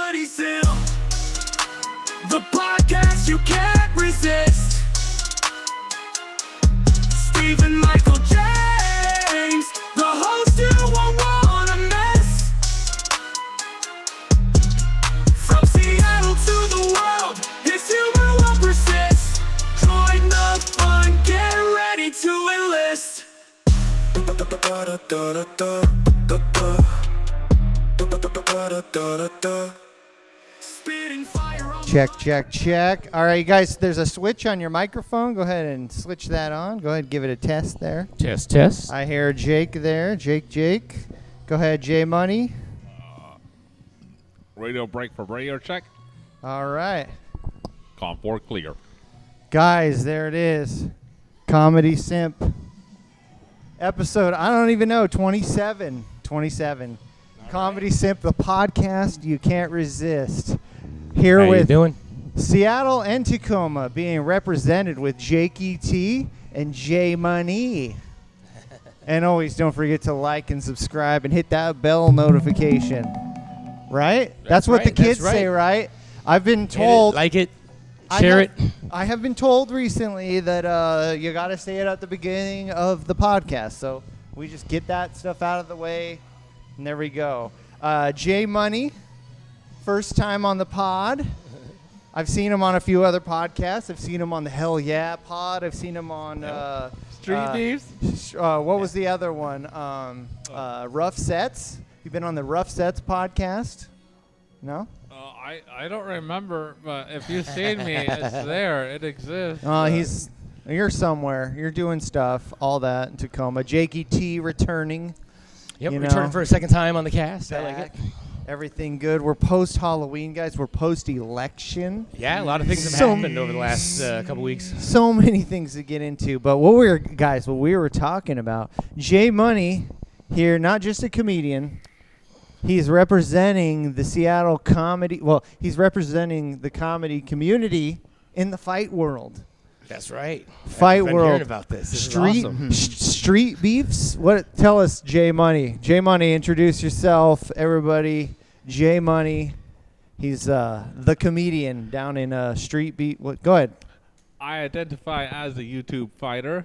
Comedy Simp, the podcast you can't resist. Stephen Michael James, the host you won't wanna miss. From Seattle to the world, his humor will persist. Join the fun, get ready to enlist. Spitting fire on Check. All right, you guys, there's a switch on your microphone. Go ahead and switch that on. Go ahead and give it a test there. Test. I hear Jake there. Jake. Go ahead, J Money. Radio break for radio check. All right. Com 4 clear. Guys, there it is. Comedy Simp. Episode, I don't even know, 27. Comedy Simp, the podcast you can't resist. Here How with you doing? Seattle and Tacoma being represented with Jake E.T. and J Money. And always don't forget to like and subscribe and hit that bell notification. Right? That's what the right, that's kids say, right? I've been Hit it, told. like it, share it. I have been told recently that you got to say it at the beginning of the podcast. So we just get that stuff out of the way. And there we go. J Money, first time on the pod. I've seen him on a few other podcasts. I've seen him on the Hell Yeah pod. I've seen him on Streetbeefs. what was the other one? Rough Sets. You've been on the Rough Sets podcast? No? I don't remember, but if you've seen me, it's there. It exists. You're somewhere. You're doing stuff. All that in Tacoma. Jakey T returning. Yep, you returning know, for a second time on the cast. I like it. Everything good. We're post-Halloween, guys. We're post-election. Yeah, a lot of things have So- happened over the last couple weeks. So many things to get into. But what we were talking about, J Money here, not just a comedian. He's representing the Seattle comedy. Well, he's representing the comedy community in the fight world. That's right. Fight I've been world. hearing about this. This Street is awesome. Street beefs. What? Tell us, J Money. J Money, introduce yourself, everybody. J Money. He's the comedian down in Street Beef. What? Go ahead. I identify as a YouTube fighter.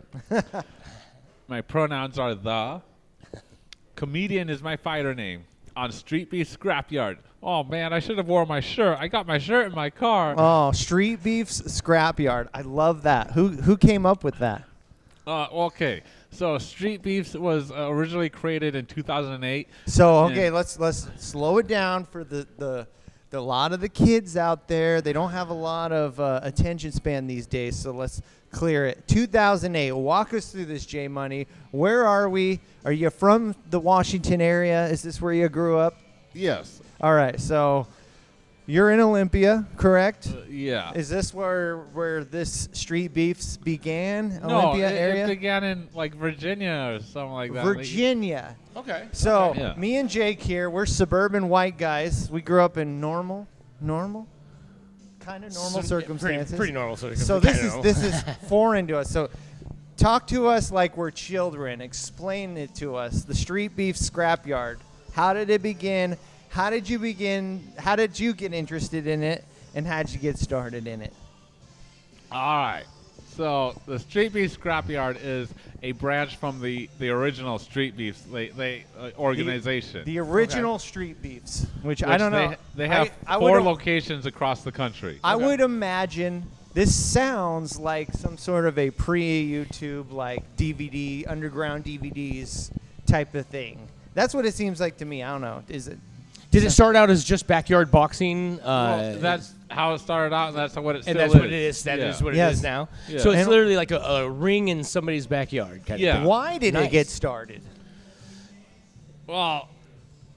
My pronouns are the. Comedian is my fighter name. On Streetbeefs Scrapyard. Oh man, I should have worn my shirt. I got my shirt in my car. Oh, Streetbeefs Scrapyard. I love that. Who came up with that? Okay. So Streetbeefs was originally created in 2008. So okay, let's slow it down for the lot of the kids out there. They don't have a lot of attention span these days. So let's clear it. 2008. Walk us through this, J Money. Where are we? Are you from the Washington area? Is this where you grew up? Yes. All right. So you're in Olympia, correct? Yeah. Is this where this Street Beefs began? No, Olympia area? it began in like Virginia or something like that. Virginia. Okay. So Okay. Yeah. me and Jake here, we're suburban white guys. We grew up in normal, kind of normal circumstances. Pretty normal circumstances. So this is foreign to us. So talk to us like we're children. Explain it to us. The Streetbeefs Scrapyard. How did it begin? How did you get interested in it? And how did you get started in it? All right. So the Streetbeefs Scrapyard is a branch from the original Streetbeefs organization. The original Street Beefs, which I don't know. They have I four would- locations across the country. I would imagine this sounds like some sort of a pre-YouTube like DVD, underground DVDs type of thing. That's what it seems like to me. I don't know. Is it? Did it start out as just backyard boxing? Well, that's how it started out, and that's what it still and is. that's what it is. That is Yeah. what Yes. it is now. Yeah. So it's And- literally like a ring in somebody's backyard. Kind Yeah. of thing. Why did it Nice. get started? Well,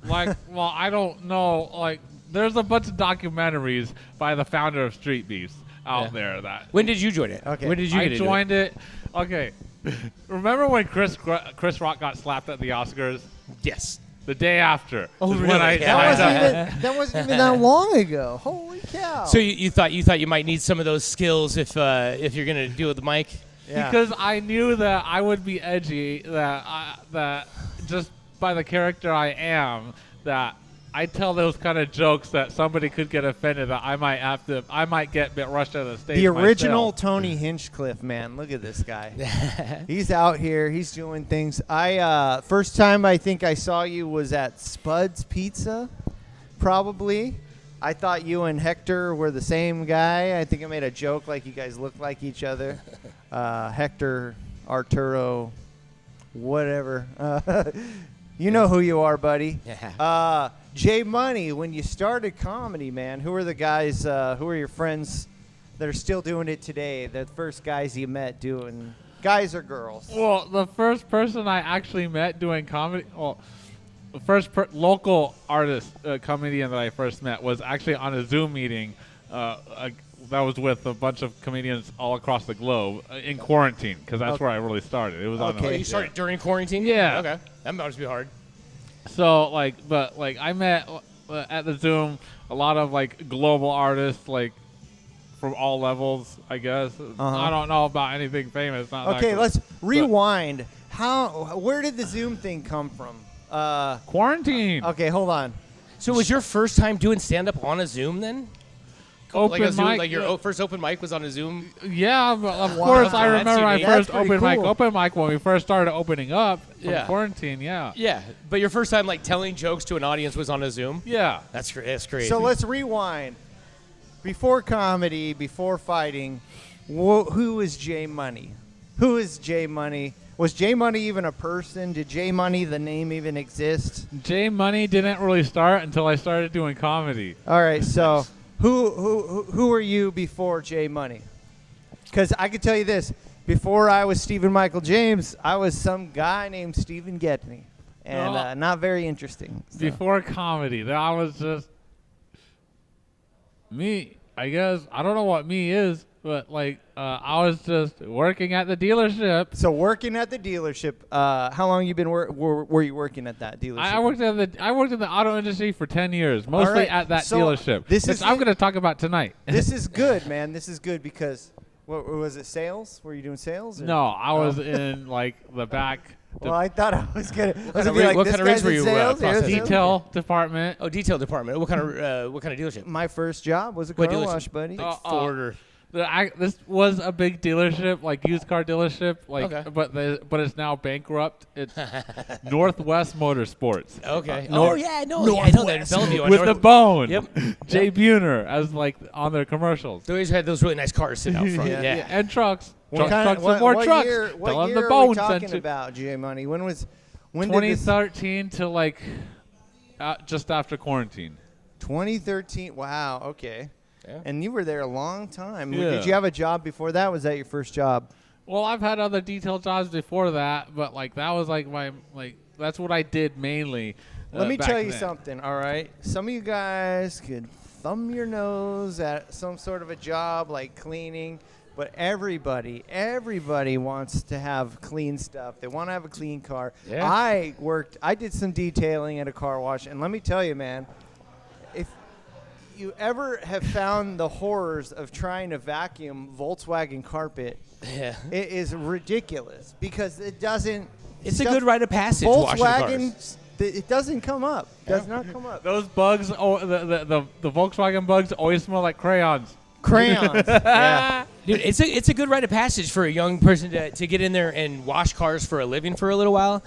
I don't know. Like, there's a bunch of documentaries by the founder of Streetbeefs out Yeah. there that When did you join it? Okay. When did you I get into it? joined it. Okay. Remember when Chris Rock got slapped at the Oscars? Yes. The day after. Oh, is really? When I Yeah. signed up. That wasn't even that long ago. Holy cow! So you thought you might need some of those skills if you're gonna deal with the mic. Yeah. Because I knew that I would be edgy, that just by the character I am, that I tell those kind of jokes that somebody could get offended that I might get rushed out of the stage. The original myself. Tony Hinchcliffe, man. Look at this guy. He's out here. He's doing things. First time I think I saw you was at Spud's Pizza, probably. I thought you and Hector were the same guy. I think I made a joke like you guys look like each other. Hector, Arturo, whatever. You know who you are, buddy. Yeah. Jay Money, when you started comedy, man, who are the guys, who are your friends that are still doing it today? The first guys you met doing, guys or girls? Well, the first person I actually met doing comedy, the first local artist, comedian that I first met was actually on a Zoom meeting that was with a bunch of comedians all across the globe in quarantine, because that's where I really started. It was on Okay. Oh, you started during quarantine? Yeah. Okay. That must be hard. So, I met at the Zoom a lot of, global artists, from all levels, I guess. I don't know about anything famous. Not that Okay, cool. let's rewind. Where did the Zoom thing come from? Quarantine. Okay, hold on. So it was your first time doing stand-up on a Zoom then? Open like a Zoom, mic. like your first open mic was on a Zoom? Yeah, but of course I That's remember my unique. first That's pretty open mic when we first started opening up from Yeah. quarantine. Yeah. Yeah, but your first time telling jokes to an audience was on a Zoom? Yeah. That's crazy. So let's rewind. Before comedy, before fighting, who is Jay Money? Who is Jay Money? Was Jay Money even a person? Did Jay Money, the name, even exist? Jay Money didn't really start until I started doing comedy. All right, so who are you before Jay Money? Because I could tell you this: before I was Stephen Michael James, I was some guy named Stephen Getney, and not very interesting. So. Before comedy, that was just me. I guess I don't know what me is, but I was just working at the dealership. So working at the dealership, how long you been were you working at that dealership? I worked in the auto industry for 10 years, mostly right, at that so dealership. this which is I'm it. going to talk about tonight. This is good, man. This is good because what was it? Sales? Were you doing sales? Or? No, I was in the back Well, I thought I was gonna. what kind of rigs were you processing? detail department. Oh, detail department. What kind of dealership? My first job was a What car dealership? wash, buddy. Ford or This was a big dealership, used car dealership, Okay. but it's now bankrupt. It's Northwest Motorsports. Okay. North- I know that in Bellevue. on With the North- bone. Yep. Jay Buhner as on their commercials. They always had those really nice cars sitting out front. Yeah. And trucks. What Trucks what, and more what trucks. Year, Tell what them year the are bone we sent talking you. about, Jay Money? When did this? 2013 to just after quarantine. 2013. Wow. Okay. Yeah. And you were there a long time. Yeah. Did you have a job before that? Was that your first job? Well, I've had other detail jobs before that, but that was my that's what I did mainly. Let me back tell you then. something. All right. Some of you guys could thumb your nose at some sort of a job like cleaning. But everybody wants to have clean stuff. They want to have a clean car. Yeah. I did some detailing at a car wash, and let me tell you, man, if you ever have found the horrors of trying to vacuum Volkswagen carpet, Yeah. it is ridiculous because it doesn't. It's a good rite of passage. washing cars. Volkswagen, it doesn't come up. Does not come up. Those bugs, the Volkswagen bugs always smell like crayons. Crayons. Yeah. Dude, it's a good rite of passage for a young person to get in there and wash cars for a living for a little while.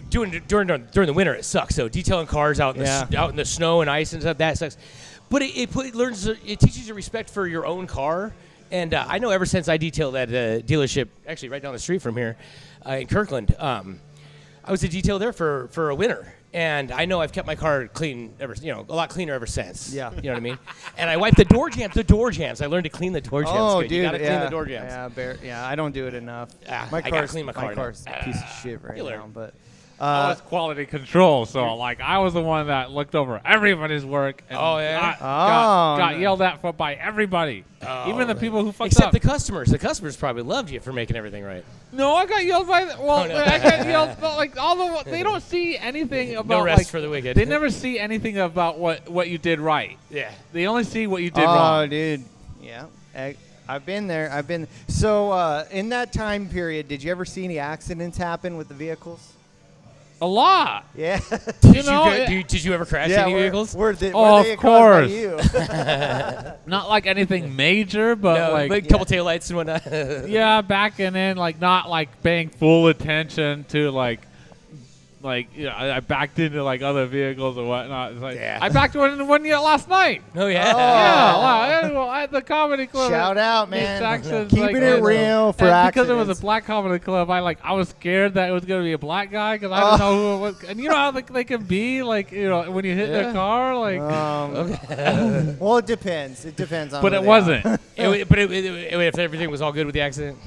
During the winter, it sucks. So detailing cars out in the snow and ice and stuff, that sucks. But it teaches you respect for your own car. And I know ever since I detailed at a dealership, actually right down the street from here, in Kirkland, I was a detail there for a winter. And I know I've kept my car clean a lot cleaner ever since. Yeah. You know what I mean? And I wiped the door jambs. The door jams. I learned to clean the door jams. Oh, Good. dude, You gotta clean the door jams. Yeah, I don't do it enough. I gotta clean my car now. car's a piece of shit right You learn. now, but I was quality control, so I was the one that looked over everybody's work. And Oh, yeah? got yelled at by everybody, even the people who fucked Except up. the customers. The customers probably loved you for making everything right. No, I got yelled by. no. I got yelled. But they don't see anything about. No rest for the wicked. They never see anything about what you did right. Yeah. They only see what you did oh, wrong. dude, yeah, I've been there. So in that time period, did you ever see any accidents happen with the vehicles? A lot. Yeah. Did you ever crash any vehicles? Were Oh, they of caused by course. you? Not like anything major, but No, like a couple taillights and whatnot. yeah, backing in, like not like paying full attention to like I backed into like other vehicles or whatnot. It's like Yeah. I backed one last night. Oh yeah. Yeah, wow. Well, at the comedy club. Shout out, man. Jackson's, Keeping it real for and because it was accidents. a black comedy club, I was scared that it was gonna be a black guy because I didn't know who it was. And you know how they can be like when you hit their car like. Well, it depends. It depends on. But who it they wasn't. are. If everything was all good with the accident,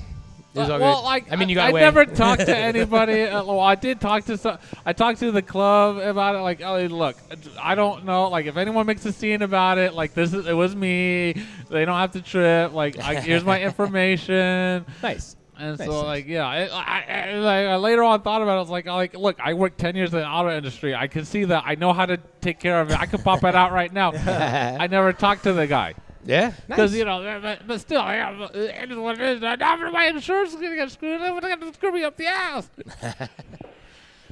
it was all Well, good. like I mean, you got I away. never talked to anybody. Well, I did talk to I talked to the club about it. Like, oh, look, I don't know. Like, if anyone makes a scene about it, like it was me. They don't have to trip. Like, here's my information. Nice. And Nice, so, nice. like, yeah, I later on thought about it. I was like, look, I worked 10 years in the auto industry. I can see that. I know how to take care of it. I can pop it out right now. I never talked to the guy. Yeah. Because, but still, it is what it is. Now my insurance is going to get screwed up. They're going to screw me up the ass.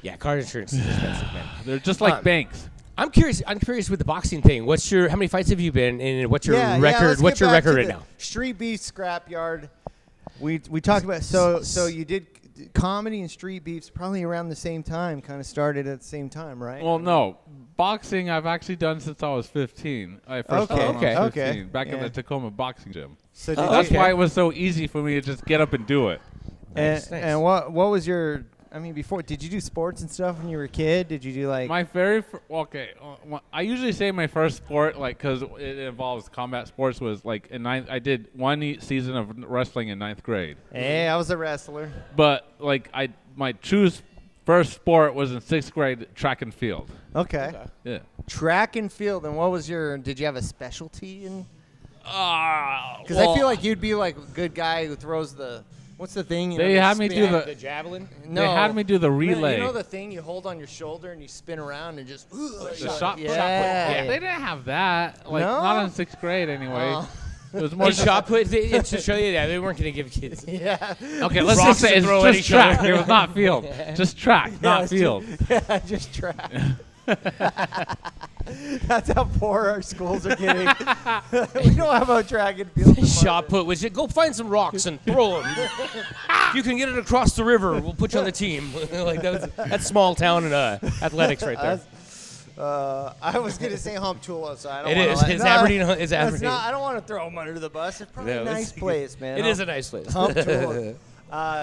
Yeah, car insurance is expensive, man. They're just like banks. I'm curious with the boxing thing. How many fights have you been in? What's your record? let's What's get your back to record right the now? Streetbeefs Scrapyard. We talked about so you did comedy and street beefs probably around the same time, kind of started at the same time, right? Well, no. Boxing I've actually done since I was 15. I first started when I was 15, back in the Tacoma boxing gym. So That's why it was so easy for me to just get up and do it. Nice. And what was your? I mean, before did you do sports and stuff when you were a kid? Did you do like My very I usually say my first sport, like, because it involves combat sports, was like in ninth. I did one season of wrestling in 9th grade. Hey, I was a wrestler. But like my true first sport was in 6th grade, track and field. Okay. Yeah. Track and field. And what was your? Did you have a specialty in? Because Well, I feel like you'd be like a good guy who throws the. What's the thing? You know, They the had me spin- do The javelin. No. They had me do the relay. You know the thing you hold on your shoulder and you spin around and just. The shot put. Yeah. They didn't have that. Like No? not in 6th grade anyway. Oh. It was more And just, shot put it's Australia. Yeah, they weren't going to give kids. Yeah. okay. Let's Rocks just say to it's throw at just each other. track. It was not field. Just track, not it's field. Yeah, just track. That's how poor our schools are getting. We don't have a track and field. Shot put was it? Go find some rocks and throw them. If you can get it across the river, we'll put you on the team. Like that's small town and athletics right there. I was gonna say Humptula, so I don't. It wanna is. let- It's no, Aberdeen. It's that's Aberdeen. not- I don't want to throw them under the bus. It's probably No, a nice place, man. It is a nice place. Humptula.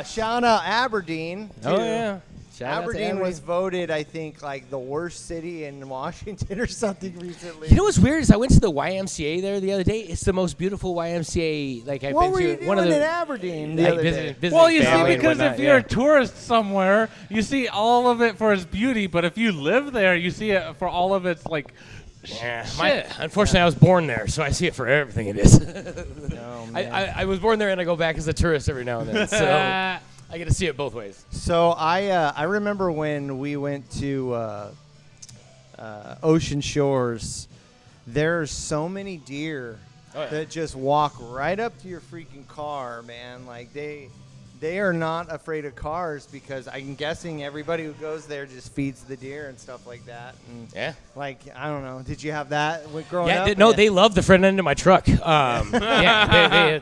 Shout out Aberdeen. Oh too. yeah. Shout out to Aberdeen was voted, I think, like the worst city in Washington or something recently. You know what's weird is I went to the YMCA there the other day. It's the most beautiful YMCA like I've what been were to. you doing in Aberdeen the like other visiting, day? visiting Well, you see, family and because whatnot, if you're yeah. a tourist somewhere, you see all of it for its beauty. But if you live there, you see it for all of its like. Yeah, Shit. unfortunately, I was born there, so I see it for everything it is. Oh, man. I was born there, and I go back as a tourist every now and then, so I get to see it both ways. So I remember when we went to Ocean Shores. There's so many deer that just walk right up to your freaking car, man. Like they are not afraid of cars because I'm guessing everybody who goes there just feeds the deer and stuff like that. And Yeah. like I don't know. Did you have that growing up? They love the front end of my truck. Yeah,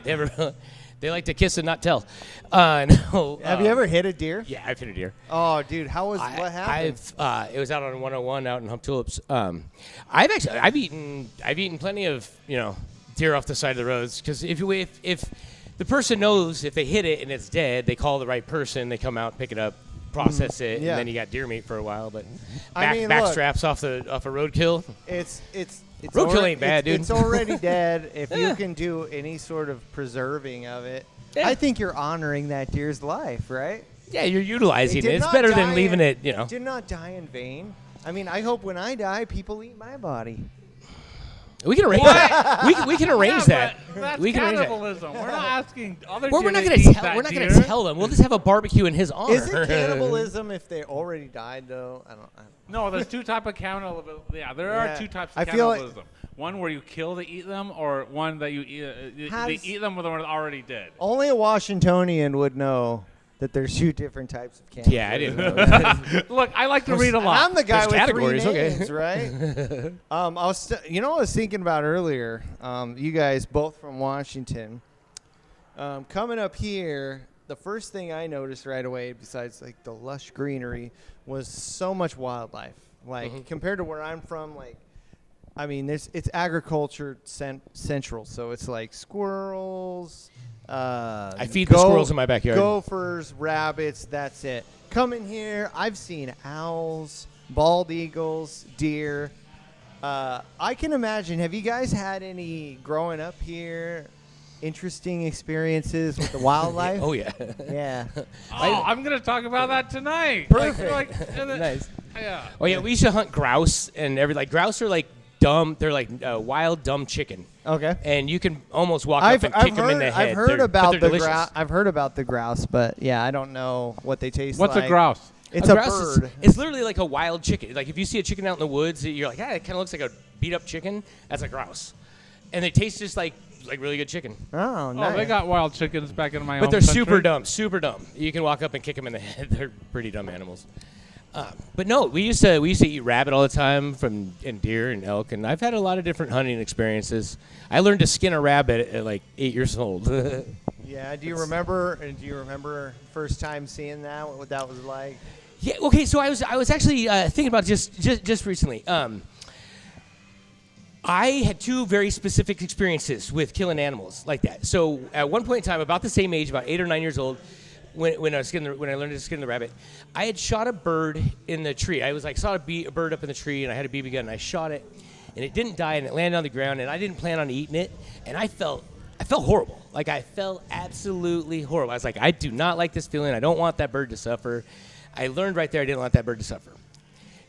they like to kiss and not tell. No. Have you ever hit a deer? Yeah, I've hit a deer. Oh, dude, what happened? It was out on 101 out in Hump Tulips. I've eaten plenty of deer off the side of the roads because if the person knows if they hit it and it's dead, they call the right person. They come out, pick it up, process it, yeah. and then you got deer meat for a while. But I mean, back look, straps off a roadkill. It's Roadkill ain't bad, dude. It's already dead. If you can do any sort of preserving of it, Yeah. I think you're honoring that deer's life, right? Yeah, you're utilizing did it. It's not better die than leaving in- it. It did not die in vain. I mean, I hope when I die, people eat my body. We can arrange that. We can arrange that. That's We can arrange that. cannibalism. We're not asking other. Well, we're not deer going to to eat tell. that We're not going deer. to tell them. We'll just have a barbecue in his honor. Is it cannibalism if they already died, though? I don't. No, there's two types of cannibalism. Yeah, there Yeah. are two types I of feel like- cannibalism. One where you kill to eat them, or one that you eat. They eat them when they're already dead. Only a Washingtonian would know that there's 2 different types of cannibals. Yeah, I didn't know that. Look, I like to read a And lot. I'm the guy There's with 3 categories, okay. names, right? I was, what I was thinking about earlier. You guys both from Washington. Coming up here, the first thing I noticed right away, besides like the lush greenery, was so much wildlife. Like compared to where I'm from, like, I mean, it's agriculture central, so it's like squirrels. I feed the squirrels in my backyard. Gophers, rabbits, that's it. Coming here, I've seen owls, bald eagles, deer. I can imagine, have you guys had any, growing up here, interesting experiences with the wildlife? Oh, yeah. Yeah. Oh, I'm going to talk about that tonight. Perfect. Nice. Yeah. Oh, yeah, we used to hunt grouse, and grouse are like dumb. They're like wild, dumb chicken. Okay. And you can almost walk up and kick them in the head. I've heard about the grouse. I've heard about the grouse, but yeah, I don't know what they taste What's like. a grouse? It's a grouse bird. It's literally like a wild chicken. Like if you see a chicken out in the woods, you're like, it kind of looks like a beat up chicken. That's a grouse, and they taste just like really good chicken. Oh, nice. Oh, they got wild chickens back in my But home they're country. super dumb. You can walk up and kick them in the head. They're pretty dumb animals. But no, we used to eat rabbit all the time and deer and elk, and I've had a lot of different hunting experiences. I learned to skin a rabbit at like 8 years old. Yeah. Do you remember first time seeing that? What that was like? Yeah. Okay. So I was actually thinking about just recently. I had 2 very specific experiences with killing animals like that. So at one point in time, about the same age, about 8 or 9 years old, when I learned to skin the rabbit, I had shot a bird in the tree. I was like saw a bird up in the tree, and I had a BB gun, and I shot it, and it didn't die, and it landed on the ground, and I didn't plan on eating it, and I felt horrible. Like I felt absolutely horrible. I was like, I do not like this feeling. I don't want that bird to suffer. I learned right there I didn't want that bird to suffer.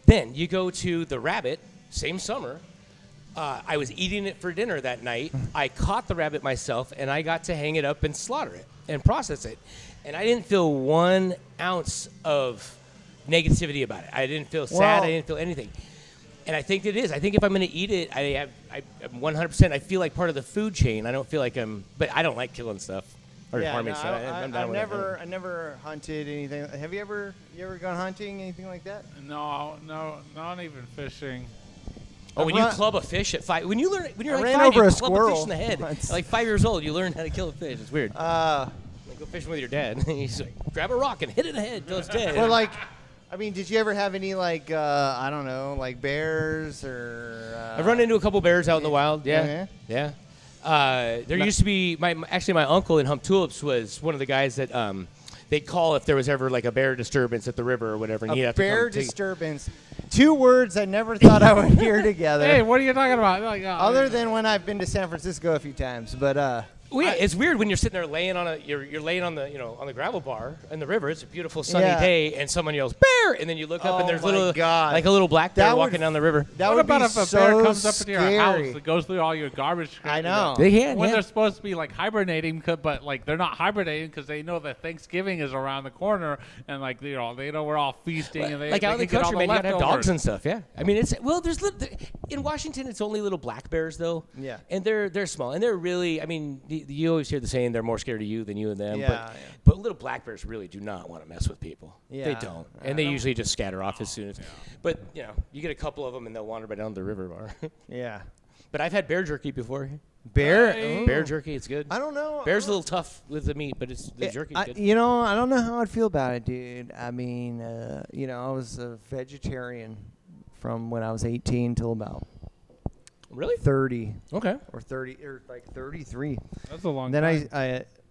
Then you go to the rabbit, same summer. I was eating it for dinner that night. I caught the rabbit myself, and I got to hang it up and slaughter it and process it. And I didn't feel 1 ounce of negativity about it. I didn't feel sad. I didn't feel anything. And I think it is. I think if I'm going to eat it, I'm 100%. I feel like part of the food chain. I don't feel like but I don't like killing stuff or harming stuff. I never hunted anything. Have you ever gone hunting, anything like that? No, not even fishing. Oh, when you club a fish at 5, when you're like 5, over you a club squirrel a fish in the head. once. At like 5 years old, you learn how to kill a fish. It's weird. Like go fishing with your dad. He's like, grab a rock and hit it in the head until it's dead. Or like, I mean, did you ever have any like I don't know, like bears or? I've run into a couple bears out in the wild. Yeah. Yeah. There used to be my uncle in Hump Tulips was one of the guys that they'd call if there was ever like a bear disturbance at the river or whatever. And he'd have Bear to come disturbance. 2 words I never thought I would hear together. Hey, what are you talking about? Like, Other than when I've been to San Francisco a few times, but Well, yeah, it's weird when you're sitting there laying on you're laying on the on the gravel bar in the river. It's a beautiful sunny day, and someone yells bear, and then you look up and there's like a little black bear walking down the river. That what would about be if a so bear comes up into scary. your house and goes through all your garbage? I know. They can, when yeah. they're supposed to be like hibernating, but like they're not hibernating because they know that Thanksgiving is around the corner, and like they know we're all feasting, and they like out in the can get all country, man, you gotta have leftovers. dogs and stuff. Yeah, I mean there's in Washington it's only little black bears though. Yeah, and they're small and they're really. I mean, you always hear the saying they're more scared of you than you and them. Yeah, but little black bears really do not want to mess with people. Yeah. They don't, and they usually just scatter off as soon as. But you get a couple of them and they'll wander right down the river bar. Yeah. But I've had bear jerky before. Bear jerky, it's good. I don't know. Bear's a little tough with the meat, but the jerky's good. I don't know how I'd feel about it, dude. I mean, I was a vegetarian from when I was 18 till about Really? 30. Okay. Or 30 or like 33. That's a long Then time.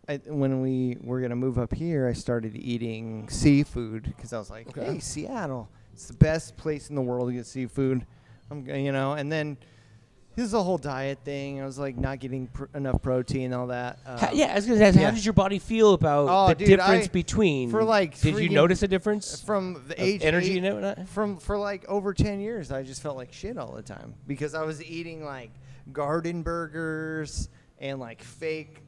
I when we were gonna move up here, I started eating seafood because I was like, hey, Seattle, it's the best place in the world to get seafood. And then this is a whole diet thing. I was like not getting enough protein and all that. I was gonna say, how did your body feel about the difference between? Did you notice a difference from the age energy and whatnot? For like over 10 years? I just felt like shit all the time because I was eating like garden burgers and like fake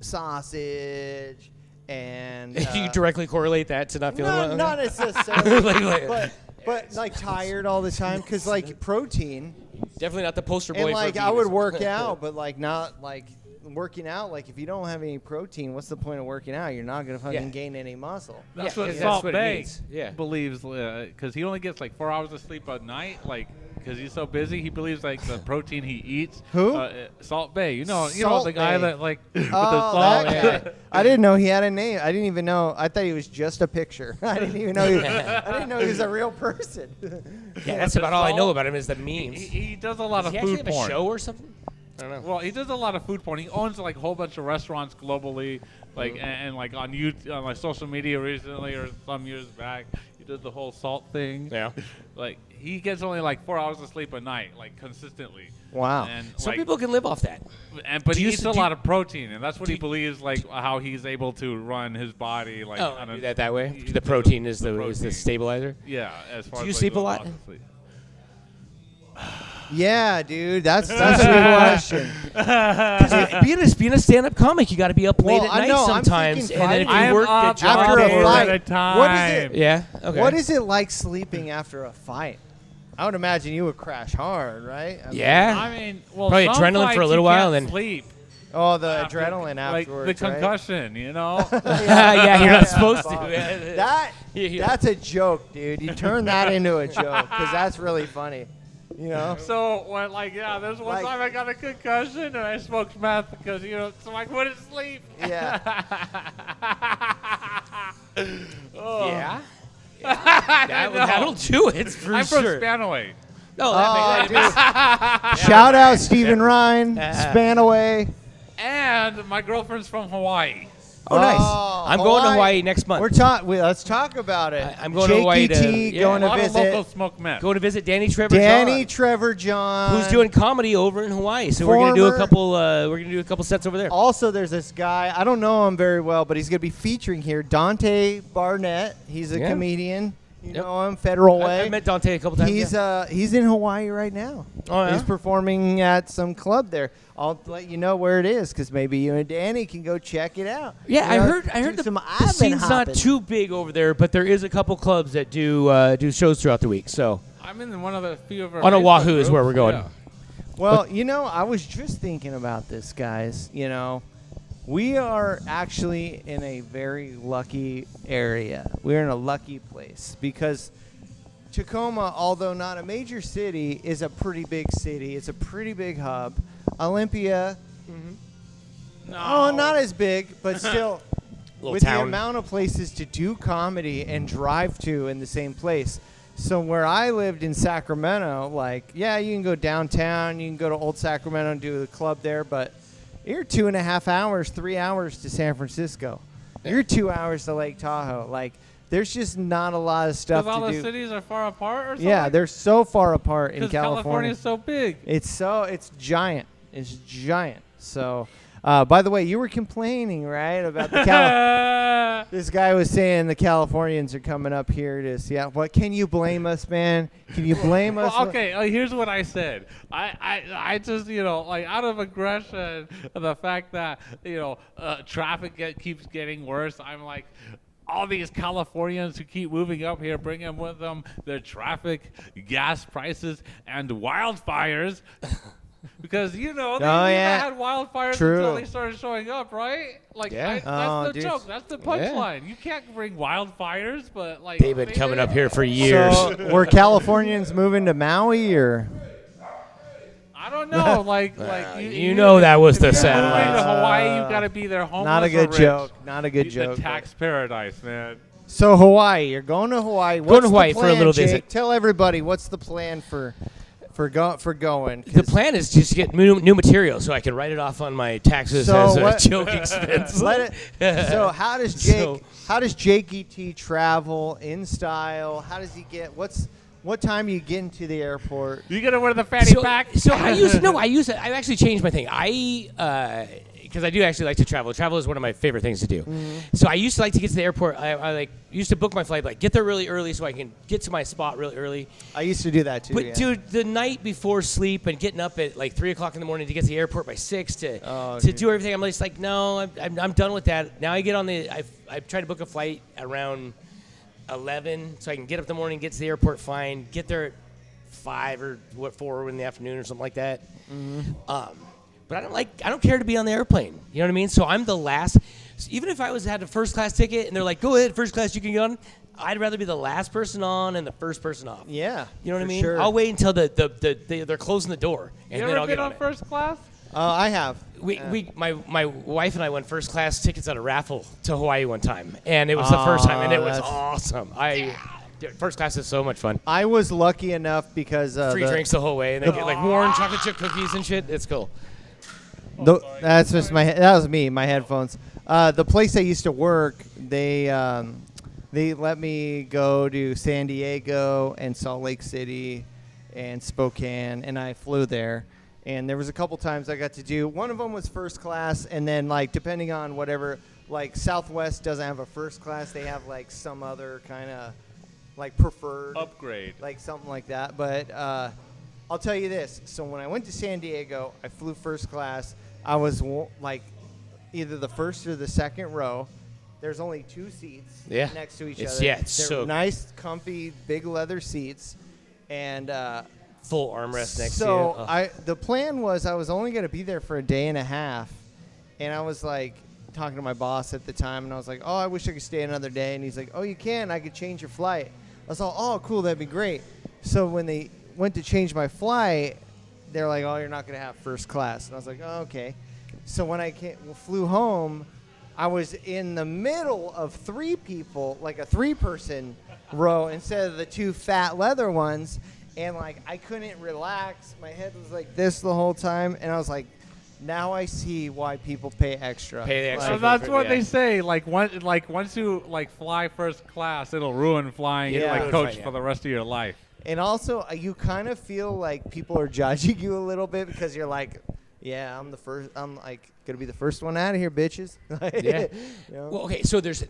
sausage and. Do you directly correlate that to not feeling well? Not necessarily. But like tired all the time because like protein. Definitely not the poster boy. And like for I would veganism. work out, but like not like working out, like if you don't have any protein, what's the point of working out? You're not gonna fucking gain any muscle. That's Yeah, what that's Salt what it Bay means. Yeah. believes, because he only gets like 4 hours of sleep a night, like because he's so busy. He believes like the protein he eats. Who? Salt Bay. You know Salt the guy Bae. that like with the Oh, salt. that guy. I didn't know he had a name. I didn't even know. I thought he was just a picture. I didn't even know. I didn't know he was a real person. Yeah, that's about all I know about him is the memes. He does a lot Does of he actually food have porn. a show or something? I don't know. Well, he does a lot of food porn. He owns like a whole bunch of restaurants globally, like Mm-hmm. and like on YouTube, on like social media recently or some years back. He did the whole salt thing. Yeah. Like he gets only like 4 hours of sleep a night, like consistently. Wow. And Some like, people can live off that. but Do he you eats s- a do lot you- of protein, and that's what he do- believes, like how he's able to run his body, like on a, Do that way. he- The protein is the protein. stabilizer. Yeah, as far Do you as sleep like, a lot? loss of sleep. Yeah, dude. That's a good question. Being a stand-up comic, you got to be up late Well, at I night know, I'm sometimes, thinking and then if fighting. you I'm work up a job after a days fight. at a time. What is it? yeah, okay. What is it like sleeping after a fight? I would imagine you would crash hard, right? I mean- Yeah. I mean, well, Probably some adrenaline for a fights little you while, can't then- sleep. Oh, the After- adrenaline like afterwards, the right? concussion, you know. yeah, you're not Yeah, supposed to. fuck. Yeah. That Yeah. that's a joke, dude. You turn that into a joke because that's really funny. You know? So when there's one Like- time I got a concussion and I smoked meth because so I couldn't sleep. Yeah. Oh. Yeah. That'll do it for I'm from sure. Spanaway. Oh, Oh, that makes dude. Shout out Stephen Ryan, Spanaway. And my girlfriend's from Hawaii. Oh, nice. Oh, I'm going to Hawaii next month. Let's talk about it. I'm going to Hawaii to- JKT yeah. going A to lot of local visit smoke meth. Going to visit Danny Trevor Danny John, Trevor John, who's doing comedy over in Hawaii. So we're gonna do a Former- couple. We're gonna do a couple sets over there. Also, there's this guy. I don't know him very well, but he's going to be featuring here. Dante Barnett. He's a Yeah. comedian. You Yep. know him, Federal Way. I met Dante a couple times. He's in Hawaii right now. Oh, yeah? He's performing at some club there. I'll let you know where it is because maybe you and Danny can go check it out. Yeah, You I know, heard. I heard do some the island scene's not hopping. too big over there, but there is a couple clubs that do shows throughout the week. So I'm in one of the few of our On Facebook Oahu is where groups. we're going. Yeah. Well, I was just thinking about this, guys. We are actually in a very lucky area. We're in a lucky place because Tacoma, although not a major city, is a pretty big city. It's a pretty big hub. Olympia, No. not as big, but still, Little with the town. amount of places to do comedy and drive to in the same place. So where I lived in Sacramento, you can go downtown, you can go to Old Sacramento and do the club there, but you're 2.5 hours, 3 hours to San Francisco. You're 2 hours to Lake Tahoe. There's just not a lot of stuff Because all to the do. cities are far apart or something? Yeah, they're so far apart in Because California. California's so big. It's giant. It's giant. So, by the way, you were complaining, right, about the This guy was saying the Californians are coming up here to Seattle. What can you blame us, man? Can you blame us? Well, okay, here's what I said. I just, out of aggression, the fact that, traffic keeps getting worse, I'm like, all these Californians who keep moving up here, bringing with them their traffic, gas prices, and wildfires. Because, they never had wildfires True. until they started showing up, right? Yeah. That's Oh, the dude. joke. That's the punchline. You can't bring wildfires, but, They've been coming up here for years. So, were Californians moving to Maui or? I don't know. That was the if you're moving satellite. to Hawaii, you've got to be there homeless. Not a or good rich. joke. Not a good The joke. tax paradise, man. So Hawaii, you're going to Hawaii. Going What's to Hawaii the for a plan, little Jake? visit. Tell everybody what's the plan for going. The plan is just to get new material so I can write it off on my taxes So as a what- joke expense. So how does Jake ET travel in style? How does he get? What time you get into the airport? You gonna wear the fanny pack? So I actually changed my thing. Because I do actually like to travel. Travel is one of my favorite things to do. Mm-hmm. So I used to like to get to the airport. I used to book my flight, get there really early so I can get to my spot really early. I used to do that too. But yeah. dude, the night before sleep and getting up at 3 o'clock in the morning to get to the airport by 6 to dude. do everything, I'm just like, no, I'm done with that. Now I get on I try to book a flight around 11 so I can get up in the morning, get to the airport fine, get there at 5 or 4 in the afternoon or something like that. but I don't care to be on the airplane. You know what I mean? So I'm the last. Even if I had a first class ticket and they're like, go ahead, first class, you can get on. I'd rather be the last person on and the first person off. Yeah. You know what I mean? Sure. I'll wait until they're closing the door, and You then ever I'll been get on it. first class? I have. My wife and I won first class tickets at a raffle to Hawaii one time, and it was the first time, and it was that's- awesome. Dude, first class is so much fun. I was lucky enough because Free drinks the whole way, and they get like warm chocolate chip cookies and shit. It's cool. That's just that was me, my headphones. The place I used to work, they let me go to San Diego and Salt Lake City and Spokane, and I flew there. And there was a couple times I got to do. One of them was first class, and then like depending on whatever, like Southwest doesn't have a first class, they have like some other kind of like preferred Upgrade. like something like that. But I'll tell you this. So when I went to San Diego, I flew first class. I was like either the first or the second row. There's only 2 seats next to each other. Yeah, it's They're so nice, comfy, big leather seats. And full armrest next to you. so the plan was I was only going to be there for a day and a half. And I was like talking to my boss at the time, and I was like, oh, I wish I could stay another day. And he's like, oh, you can. I could change your flight. I was like, oh, cool. That'd be great. So when they went to change my flight, they're like, oh, you're not going to have first class. And I was like, oh, okay. So when I flew home, I was in the middle of 3 people, like a 3-person row instead of the 2 fat leather ones. And, like, I couldn't relax. My head was like this the whole time. And I was like, now I see why people pay extra. Pay the extra. So that's what they say. Like once you like fly first class, it'll ruin flying Yeah. like coach Yeah. for the rest of your life. And also, you kind of feel like people are judging you a little bit because you're like, yeah, I'm like gonna be the first one out of here, bitches. Yeah. You know? Well, okay. So there's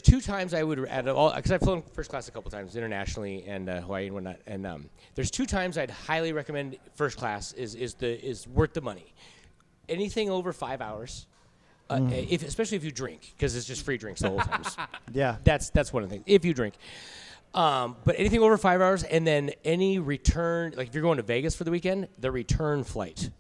2 times I would at all because I've flown first class a couple times internationally and Hawaii and whatnot. And there's 2 times I'd highly recommend first class is worth the money. Anything over 5 hours, especially if you drink, because it's just free drinks the whole time. Yeah. That's one of the things. If you drink. But anything over 5 hours, and then any return, like if you're going to Vegas for the weekend, the return flight.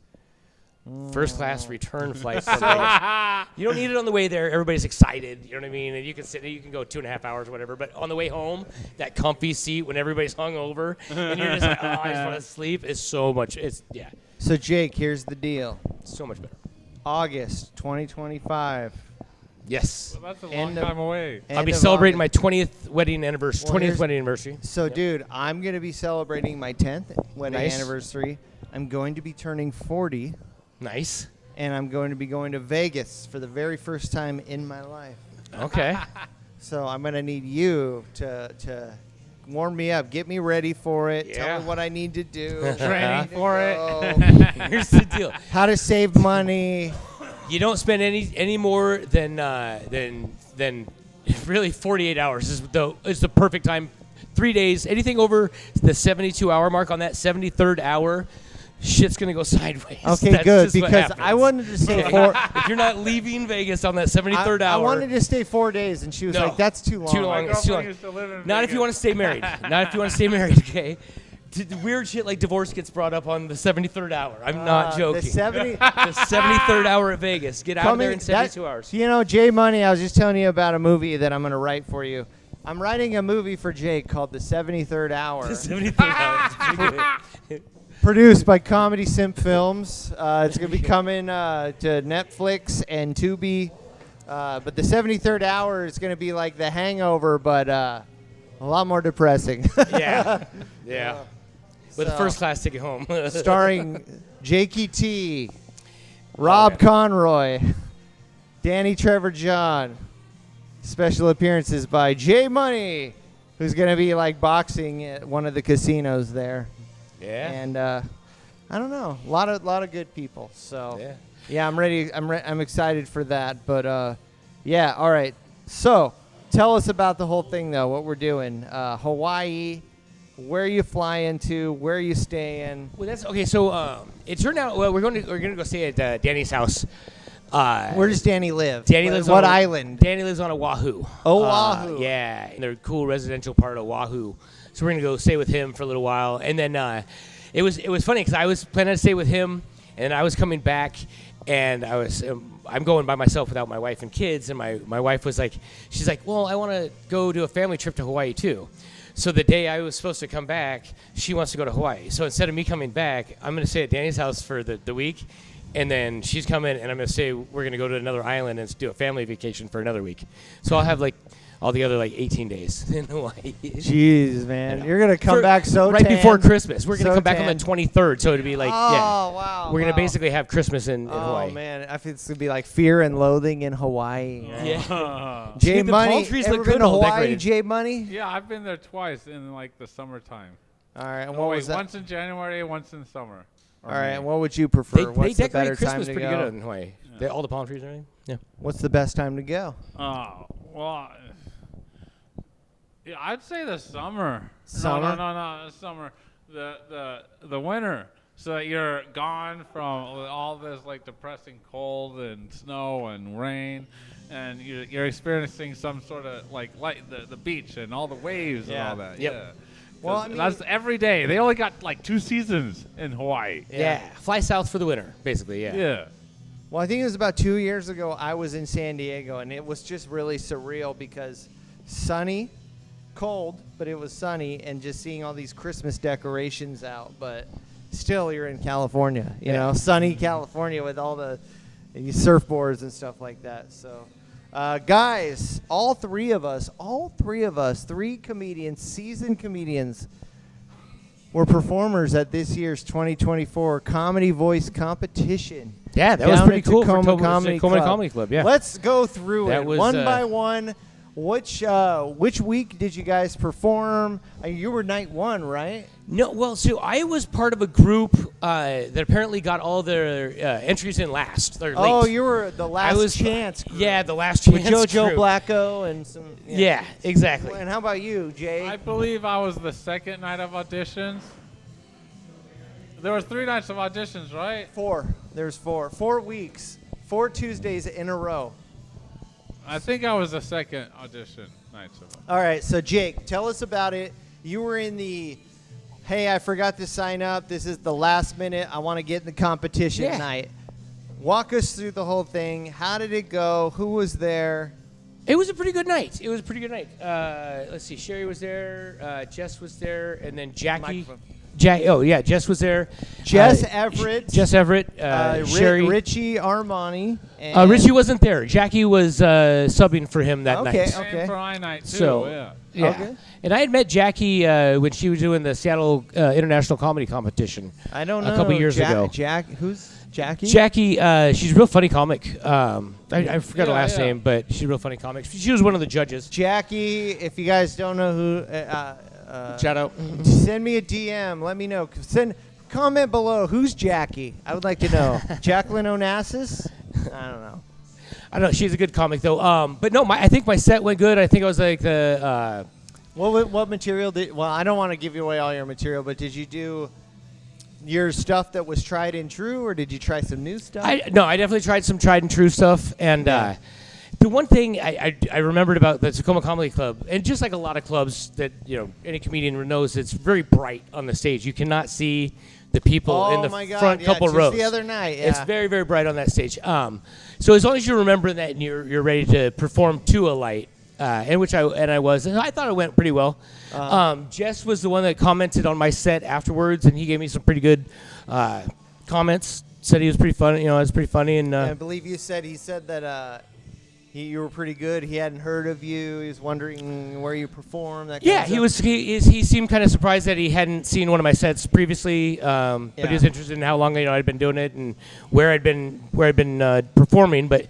First class return flight from Vegas. You don't need it on the way there. Everybody's excited. You know what I mean? And you can sit there, you can go 2.5 hours or whatever. But on the way home, that comfy seat when everybody's hungover and you're just like, oh, I just want to sleep is so much. So, Jake, here's the deal. So much better. August 2025. Yes. So that's a long End of- time away. I'll be End of celebrating my August. 20th wedding anniversary. Well, 20th wedding anniversary. So, dude, I'm going to be celebrating my 10th wedding Nice. anniversary. I'm going to be turning 40, Nice. and I'm going to be going to Vegas for the very first time in my life. Okay. So I'm going to need you to warm me up, get me ready for it, Yeah. tell me what I need to do, Training for it. Here's the deal. how to save money. You don't spend any more than really 48 hours is the perfect time. 3 days, anything over the 72-hour mark on that 73rd hour, shit's gonna go sideways. Okay, That's good, just what because happens. I wanted to stay Okay? 4. If you're not leaving Vegas on that 73rd I hour, wanted to stay 4 days, and she was No. like, "That's too long." Too long. My It's too girlfriend long. used to live in Not if you Vegas. want to stay married. Not if you want to stay married. Okay. Weird shit like divorce gets brought up on the 73rd hour. I'm not joking. The 70. The 73rd hour at Vegas. Get out of there in 72 hours. You know, Jay Money. I was just telling you about a movie that I'm going to write for you. I'm writing a movie for Jake called The 73rd Hour. The 73rd hour. It's pretty good. Produced by Comedy Simp Films. It's going to be coming to Netflix and Tubi. But the 73rd Hour is going to be like The Hangover, but a lot more depressing. Yeah. Yeah. With a So- first class ticket home. Starring Jakey T, Rob Conroy, Danny Trevor John. Special appearances by Jay Money, who's going to be like boxing at one of the casinos there. Yeah. And I don't know, a lot of good people. So Yeah. yeah, I'm ready. I'm excited for that. But yeah, all right. So tell us about the whole thing, though. What we're doing, Hawaii. Where are you flying to? Where are you staying? Well, that's okay. So it turned out we're gonna go stay at Danny's house. Where does Danny live? Danny lives what on island? Danny lives on Oahu. Oahu. Yeah, in the cool residential part of Oahu. So we're gonna go stay with him for a little while, and then it was funny because I was planning to stay with him And I was coming back, and I'm going by myself without my wife and kids. And my wife was like, she's like, well, I want to go do a family trip to Hawaii too. So the day I was supposed to come back, she wants to go to Hawaii. So instead of me coming back, I'm going to stay at Danny's house for the week. And then she's coming, and I'm going to say we're going to go to another island and do a family vacation for another week. So I'll have, like, all the other, like, 18 days in Hawaii. Jeez, man. You're going to come back so right tan. before Christmas. We're going to So come back on tan. the 23rd, so it'll be like, wow. We're going to basically have Christmas in Hawaii. Oh, man. I think it's going to be like Fear and Loathing in Hawaii. Right? Yeah. J The Money, palm trees ever look been good to all Hawaii, decorated. J Money? Yeah, I've been there twice in like the summertime. All right. And Oh, what wait, was that? once in January, once in summer. All right. And what would you prefer? They What's the decorate better time Christmas to pretty go? good in Hawaii. All the palm trees and everything. Yeah. What's the best time to go? Oh, well, yeah, I'd say the summer. Summer? No, summer. The winter. So that you're gone from all this like depressing cold and snow and rain, and you're experiencing some sort of like the beach and all the waves and all that. Yep. Yeah. Well, I mean, that's every day. They only got like 2 seasons in Hawaii. Yeah. Fly south for the winter, basically, yeah. Yeah. well, I think it was about 2 years ago. I was in San Diego, and it was just really surreal because sunny, cold, but it was sunny, and just seeing all these Christmas decorations out. But still, you're in California, you know, sunny California with all the surfboards and stuff like that. So, guys, all three of us, 3 comedians, seasoned comedians, were performers at this year's 2024 Comedy Voice Competition. Yeah, that was down pretty at cool for Tacoma Comedy Club. Comedy Club, yeah. Let's go through That it was, one by one. Which week did you guys perform? You were night 1, right? No, well, so I was part of a group that apparently got all their entries in last. They're late. Oh, you were the last chance group. Yeah, the last chance With JoJo group. Blacko and some. Yeah, exactly. And how about you, Jay? I believe I was the second night of auditions. There was 3 nights of auditions, right? 4. There's 4. 4 weeks. 4 Tuesdays in a row. I think I was the second audition night. All right, so Jake, tell us about it. You were in the, hey, I forgot to sign up. This is the last minute. I want to get in the competition Yeah. night. Walk us through the whole thing. How did it go? Who was there? It was a pretty good night. Let's see. Sherry was there. Jess was there. And then Jackie. Microphone. Jess was there. Jess Everett. Jess Everett. Sherry. Richie Armani. And Richie wasn't there. Jackie was subbing for him that Okay. night. And for my night too. So, yeah. Okay. And I had met Jackie when she was doing the Seattle International Comedy Competition. I don't know. A couple years ago. Who's Jackie? Jackie, she's a real funny comic. I forgot her last yeah. name, but she's a real funny comic. She was one of the judges. Jackie, if you guys don't know who, Shout out. send me a DM. Let me know. Comment below. Who's Jackie? I would like to know. Jacqueline Onassis? I don't know. I don't know. She's a good comic, though. But no, I think my set went good. I think I was like the... What material did? Well, I don't want to give you away all your material, but did you do your stuff that was tried and true, or did you try some new stuff? I definitely tried some tried and true stuff. And the one thing I remembered about the Tacoma Comedy Club, and just like a lot of clubs that any comedian knows, it's very bright on the stage. You cannot see the people in the front couple just rows. the other night, It's very, very bright on that stage. So as long as you remember that and you're ready to perform to a light, and I was, and I thought it went pretty well. Jess was the one that commented on my set afterwards, and he gave me some pretty good comments. Said he was pretty funny. It was pretty funny, and I believe he said that you were pretty good. He hadn't heard of you. He was wondering where you performed. That kind yeah, of he stuff. was. He seemed kind of surprised that he hadn't seen one of my sets previously, but he was interested in how long I'd been doing it and where I'd been performing. But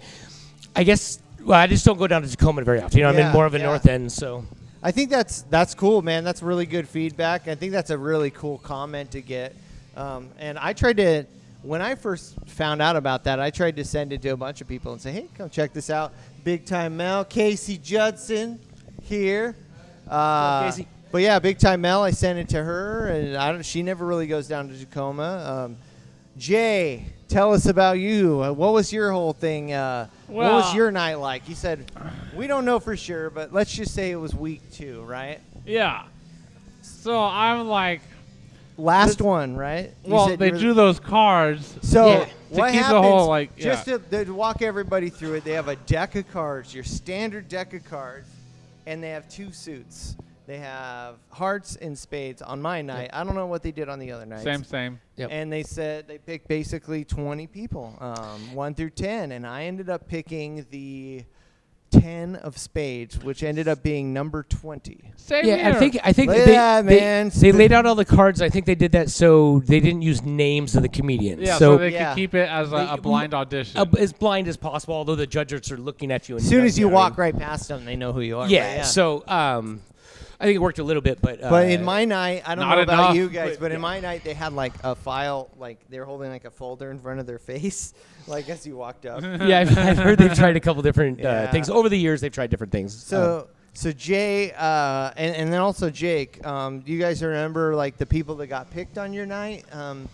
I guess I just don't go down to Tacoma very often. I'm in more of a north end, so. I think that's cool, man. That's really good feedback. I think that's a really cool comment to get. And I tried to, when I first found out about that, I tried to send it to a bunch of people and say, hey, come check this out. Big Time Mel, Casey Judson here. Casey? But yeah, Big Time Mel, I sent it to her, and she never really goes down to Tacoma. Jay, tell us about you. What was your whole thing? What was your night like? You said, we don't know for sure, but let's just say it was week 2, right? Yeah. So I'm like, last one, right? You Well, said they you were- drew those cards. So Yeah. what To keep happens? the whole, like, just to walk everybody through it, they have a deck of cards, your standard deck of cards, and they have 2 suits. They have hearts and spades on my night. I don't know what they did on the other nights. Same. Yep. And they said they picked basically 20 people, 1 through 10, and I ended up picking the 10 of spades, which ended up being number 20. Same Yeah, here. I think Look at they, that, man. they laid out all the cards. I think they did that so they didn't use names of the comedians. Yeah, so they Yeah. could keep it as a They- blind audition. as blind as possible, although the judges are looking at you. As soon as you walk right past them, they know who you are. Yeah, right? so I think it worked a little bit, but But in my night, I don't Not know about enough, you guys, but in yeah. my night, they had like a file, like they were holding like a folder in front of their face, like as you walked up. yeah, I've heard they've tried a couple different Yeah. things over the years. They've tried different things. So Jay, and then also Jake, do you guys remember like the people that got picked on your night?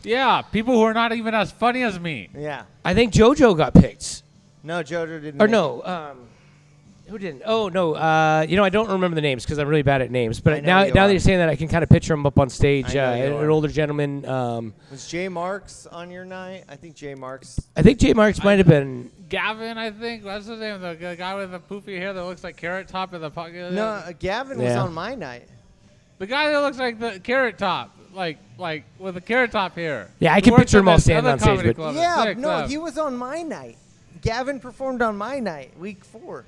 Yeah, people who are not even as funny as me. Yeah. I think JoJo got picked, No, Jojo didn't. or make no. Who didn't? Oh no! I don't remember the names because I'm really bad at names. I But know now, you now are. that you're saying that, I can kind of picture him up on stage. I know you An are. older gentleman. it. Was Jay Marks on your night? I think Jay Marks. I think Jay Marks might have been. Gavin, I think. What's his name? The guy with the poofy hair that looks like Carrot Top in the pocket. No, Gavin was Yeah. on my night. The guy that looks like the Carrot Top. Like with the Carrot Top hair. Yeah, I He can worked picture at him all this standing other on stage, comedy but- club. Yeah, Sick no, stuff. he was on my night. Gavin performed on my night, week 4.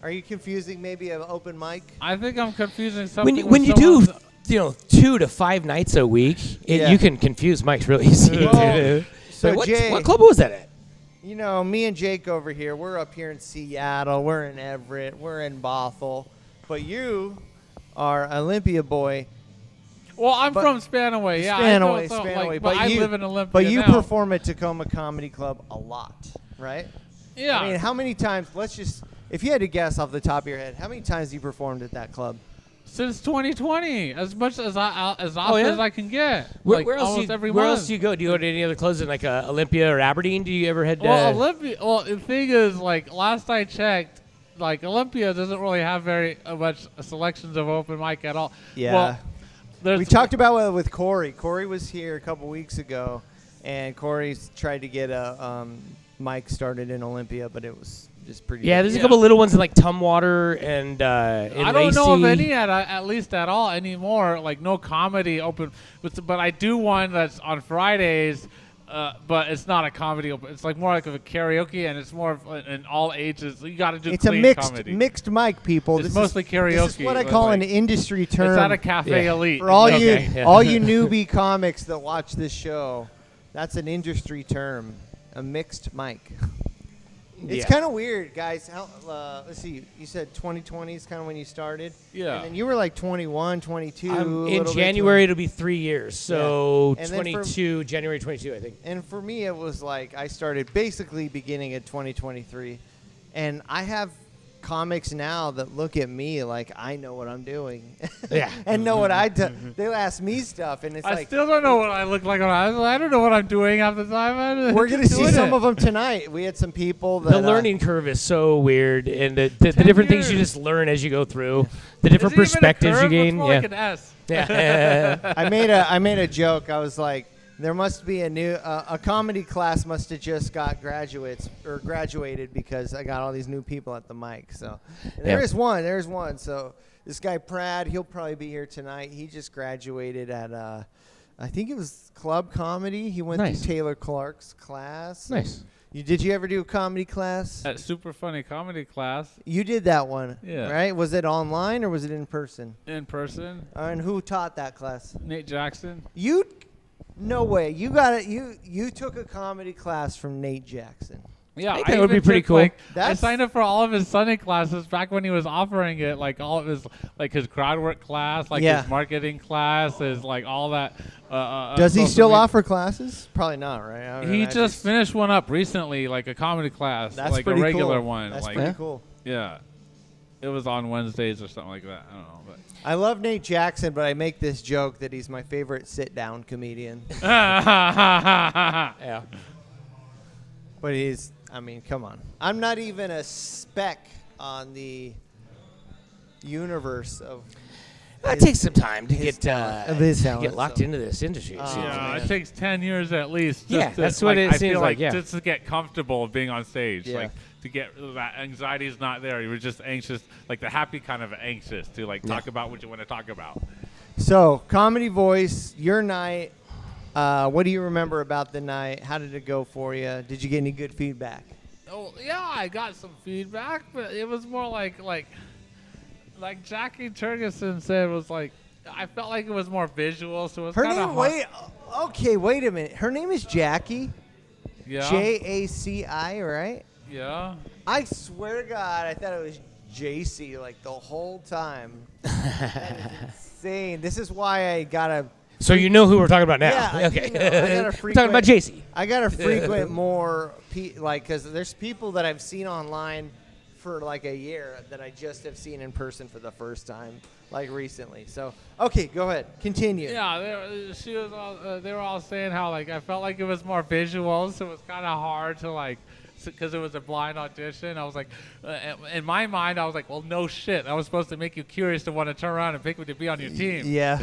Are you confusing maybe an open mic? I think I'm confusing something. When with you do someone's- 2 to 5 nights a week, Yeah. you can confuse mics really easy. Well, so Wait, Jay, what club was that at? you know, me and Jake over here, we're up here in Seattle, we're in Everett, we're in Bothell, but you are Olympia boy. Well, I'm But- from Spanaway. Yeah, I know Spanaway, some, Spanaway, like, but I you live in Olympia But you now. perform at Tacoma Comedy Club a lot, right? Yeah. I mean, how many times? Let's just, if you had to guess off the top of your head, how many times you performed at that club? Since 2020, as much as often yeah? as I can get. Where, like where else? almost Do you, every where month. else do you go? Do you go to any other clubs in like Olympia or Aberdeen? Do you ever head? Well, Olympia. Well, the thing is, like last I checked, like Olympia doesn't really have very much selections of open mic at all. Yeah. Well, there's We talked about it with Corey. Corey was here a couple weeks ago, and Corey's tried to get a mic started in Olympia, but it was just pretty. yeah, there's Yeah. a couple little ones in like Tumwater and in I don't know of Lacey. any at least at all anymore. Like no comedy open, but I do one that's on Fridays. But it's not a comedy open. It's like more like a karaoke, and it's more of an all ages. You got to do It's a clean mixed comedy. mixed mic, people. It's This mostly is, karaoke, This is what I but, call like, an industry term. It's at a cafe Yeah. elite. For all Okay, you yeah. all you newbie comics that watch this show, that's an industry term, a mixed mic. It's Yeah. kind of weird, guys. How, let's see. You said 2020 is kind of when you started. Yeah. And then you were like 21, 22. a in little bit January it'll be 3 years, so Yeah. And then for- 22 January 22, I think. And for me, it was like I started basically beginning of 2023, and I have comics now that look at me like I know what I'm doing, Yeah. and know what I do. They'll ask me stuff, and it's I like still don't know what I look like. I don't know what I'm doing half the time. we're gonna see some of them tonight. We had some people that The learning curve is so weird, and the different things you years. just learn as you go through, the different perspectives you gain. More like an S. Yeah. I made a joke. I was like, there must be a new a comedy class must have just got graduated because I got all these new people at the mic. So there's one. So this guy Prad, he'll probably be here tonight. He just graduated at I think it was Club Comedy. He went Nice. through Taylor Clark's class. Nice. Did you ever do a comedy class? At super funny comedy class You did that one, Yeah. right? Was it online or was it in person? in person. And who taught that class? Nate Jackson. You, no way. You got it. You took a comedy class from Nate Jackson. Yeah, think that would be even pretty took, cool. Like, I That's- signed up for all of his Sunday classes back when he was offering it, like all of his, like his crowd work class, like Yeah. his marketing class, his like all that. Does he social still media- offer classes? Probably not, right? I would He imagine. just finished one up recently, like a comedy class, That's like a pretty regular cool. one. That's like, pretty Yeah. cool. yeah, it was on Wednesdays or something like that. I don't know, but. I love Nate Jackson, but I make this joke that he's my favorite sit-down comedian. Yeah. But I mean, come on. I'm not even a speck on the universe of. It takes some time to his get talent- of his talent, get locked so. into this industry. it seems. Yeah, man. it takes 10 years at least. Yeah, just to, that's what like, it I seems feel like, yeah. just to get comfortable being on stage, Yeah. like to get that anxiety is not there. You were just anxious, like the happy kind of anxious to like talk about what you want to talk about. So, Comedy Voice, your night. What do you remember about the night? How did it go for you? Did you get any good feedback? Oh yeah, I got some feedback, but it was more like Jackie Turgeson said was like. I felt like it was more visual, so it was Her kind of name. hard. Wait. Okay. Wait a minute. Her name is Jackie. Yeah. Jaci, right? Yeah. I swear to God, I thought it was JC like the whole time. That is insane. This is why I gotta. So you know who we're talking about now? Yeah, I okay. do know. I gotta We're talking about JC. I gotta frequent more, because there's people that I've seen online for like a year that I just have seen in person for the first time, like recently. So, okay, go ahead, continue. Yeah, they were all saying how like I felt like it was more visual, so it was kind of hard to like, because it was a blind audition. I was like, in my mind, I was like, well, no shit. I was supposed to make you curious to want to turn around and pick me to be on your team. Yeah.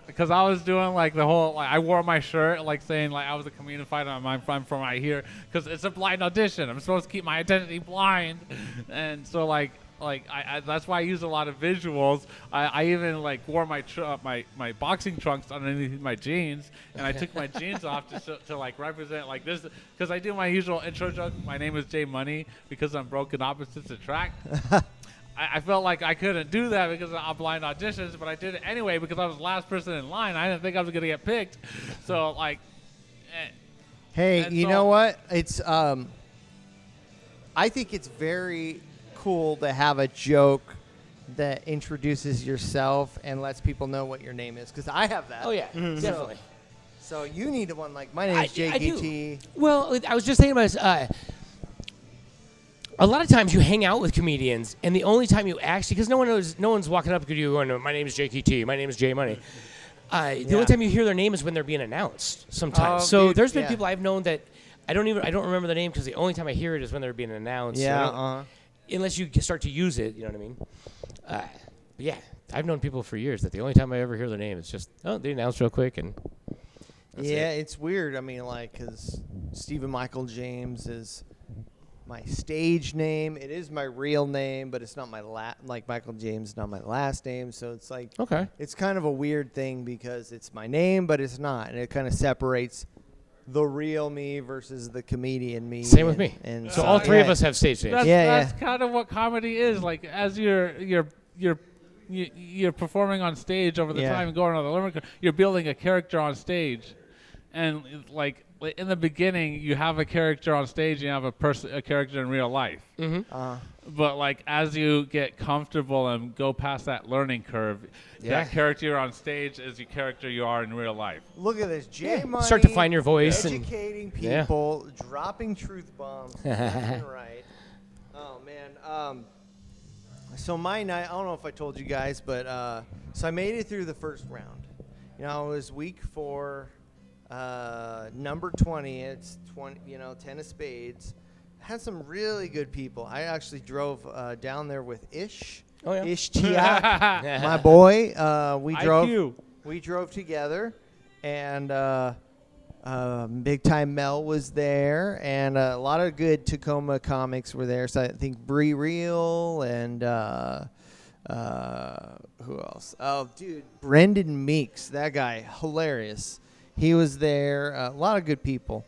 Because I was doing like the whole, like I wore my shirt like saying like I was a comedian fighter. I'm from right here because it's a blind audition. I'm supposed to keep my identity blind, and so like I that's why I use a lot of visuals. I even like wore my boxing trunks underneath my jeans, and I took my jeans off to like represent like this, because I do my usual intro joke. My name is Jay Money because I'm broken opposites attract. I felt like I couldn't do that because of blind auditions, but I did it anyway because I was the last person in line. I didn't think I was gonna get picked, so like. Hey, And you so- know what? It's I think it's very cool to have a joke that introduces yourself and lets people know what your name is, because I have that. Oh yeah, definitely. So you need one like my name is I do. JKT. Well, I was just thinking about this. A lot of times you hang out with comedians, and the only time you actually, because no one's walking up to you going, "My name is JKT, my name is Jay Money." The only time you hear their name is when they're being announced. Sometimes, so dude, there's been yeah. people I've known that I don't remember the name because the only time I hear it is when they're being announced. Yeah. Unless you start to use it, you know what I mean? But yeah, I've known people for years that the only time I ever hear their name is just, oh, they announced real quick, and that's Yeah, it. it's weird. I mean, like, because Stephen Michael James is my stage name. It is my real name, but it's not my like Michael James is not my last name. So it's like, Okay. it's kind of a weird thing because it's my name, but it's not, and it kind of separates the real me versus the comedian me. Same with me. And So all three of yeah. us have stage names. That's kind of what comedy is. Like as you're performing on stage over the Yeah. time and going on the learning curve, you're building a character on stage, and like in the beginning you have a character on stage, you have a character in real life. But like as you get comfortable and go past that learning curve, Yeah. that character you're on stage is the character you are in real life. Look at this, Jay Money. Start to find your voice and- educating Yeah. people, dropping truth bombs, left and right. Oh man. So my night, I don't know if I told you guys, but so I made it through the first round. You know, it was week 4, number 20. It's 20. 10 of spades. Had some really good people. I actually drove down there with Ish. Oh, yeah. Ish Tiak, my boy. IQ. We drove together, and Big Time Mel was there, and a lot of good Tacoma comics were there. So I think Bree Real and who else? Oh, dude, Brendan Meeks, that guy, hilarious. He was there. A lot of good people.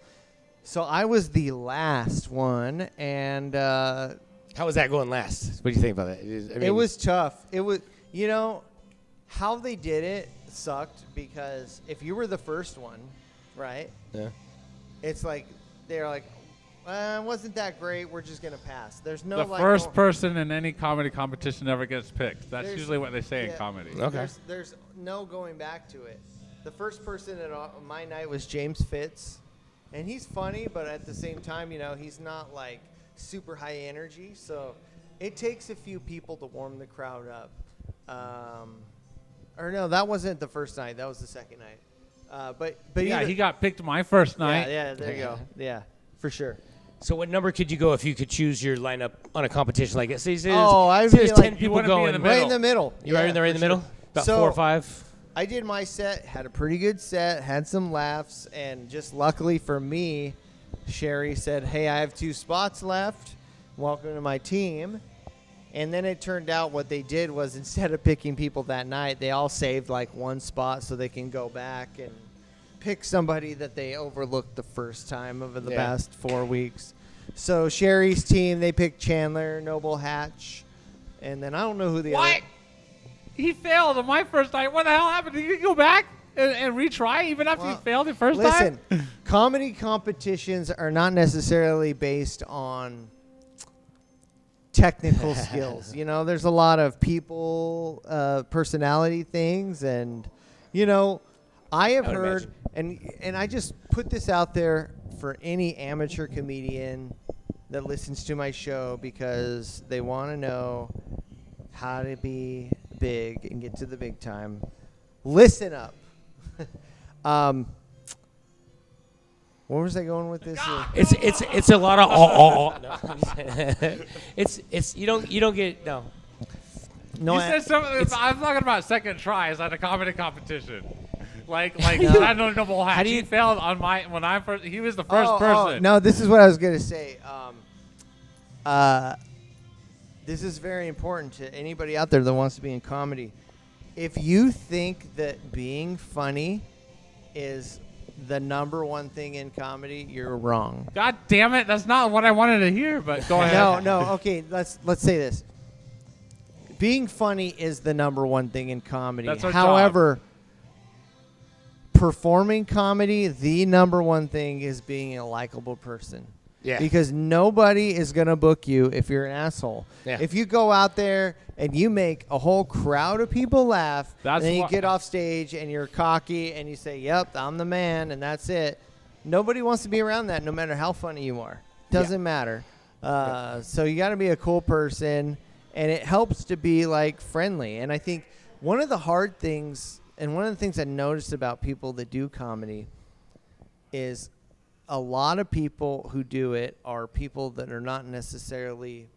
So I was the last one, and How was that going last? What do you think about that? it was tough. It was, how they did it sucked, because if you were the first one, right? Yeah. It's like they're like, wasn't that great? We're just gonna pass. There's no The like first no- person in any comedy competition never gets picked. That's There's- usually what they say yeah, in comedy. Okay. There's no going back to it. The first person at my night was James Fitz, and he's funny, but at the same time, he's not like super high energy. So it takes a few people to warm the crowd up. Or no, that wasn't the first night. That was the second night. But Yeah, either- he got picked my first night. Yeah, there you go. Yeah, for sure. So what number could you go if you could choose your lineup on a competition like this? Oh, I'd be there's like- 10 You people wanna be in going. the Right in middle. the middle. You are in there, right in for the middle? About So- 4 or 5. I did my set, had a pretty good set, had some laughs, and just luckily for me, Sherry said, "Hey, I have 2 spots left. Welcome to my team." And then it turned out what they did was instead of picking people that night, they all saved like 1 spot so they can go back and pick somebody that they overlooked the first time over the past 4 weeks. So Sherry's team, they picked Chandler, Noble Hatch, and then I don't know who the other. He failed on my first night. What the hell happened? Did you go back and retry even after you failed the first time? Listen, comedy competitions are not necessarily based on technical skills. You know, there's a lot of people, personality things, and you know, I have heard, and I just put this out there for any amateur comedian that listens to my show because they want to know how to be big and get to the big time. Listen up. Where was I going with this? It's a lot of No. It's you don't get no. No, You said something. I'm talking about second tries at a comedy competition. Like I don't know how he failed on my when I first. He was the first person. No, this is what I was gonna say. This is very important to anybody out there that wants to be in comedy. If you think that being funny is the number one thing in comedy, you're wrong. God damn it! That's not what I wanted to hear. But go ahead. No. Okay, let's say this. Being funny is the number one thing in comedy. That's our However, performing comedy, the number one thing is being a likable person. Yeah. Because nobody is going to book you if you're an asshole. Yeah. If you go out there and you make a whole crowd of people laugh, That's and then you what- get off stage and you're cocky and you say, "Yep, I'm the man," and that's it. Nobody wants to be around that no matter how funny you are. Doesn't matter. So you got to be a cool person, and it helps to be like friendly. And I think one of the hard things, and one of the things I noticed about people that do comedy is a lot of people who do it are people that are not necessarily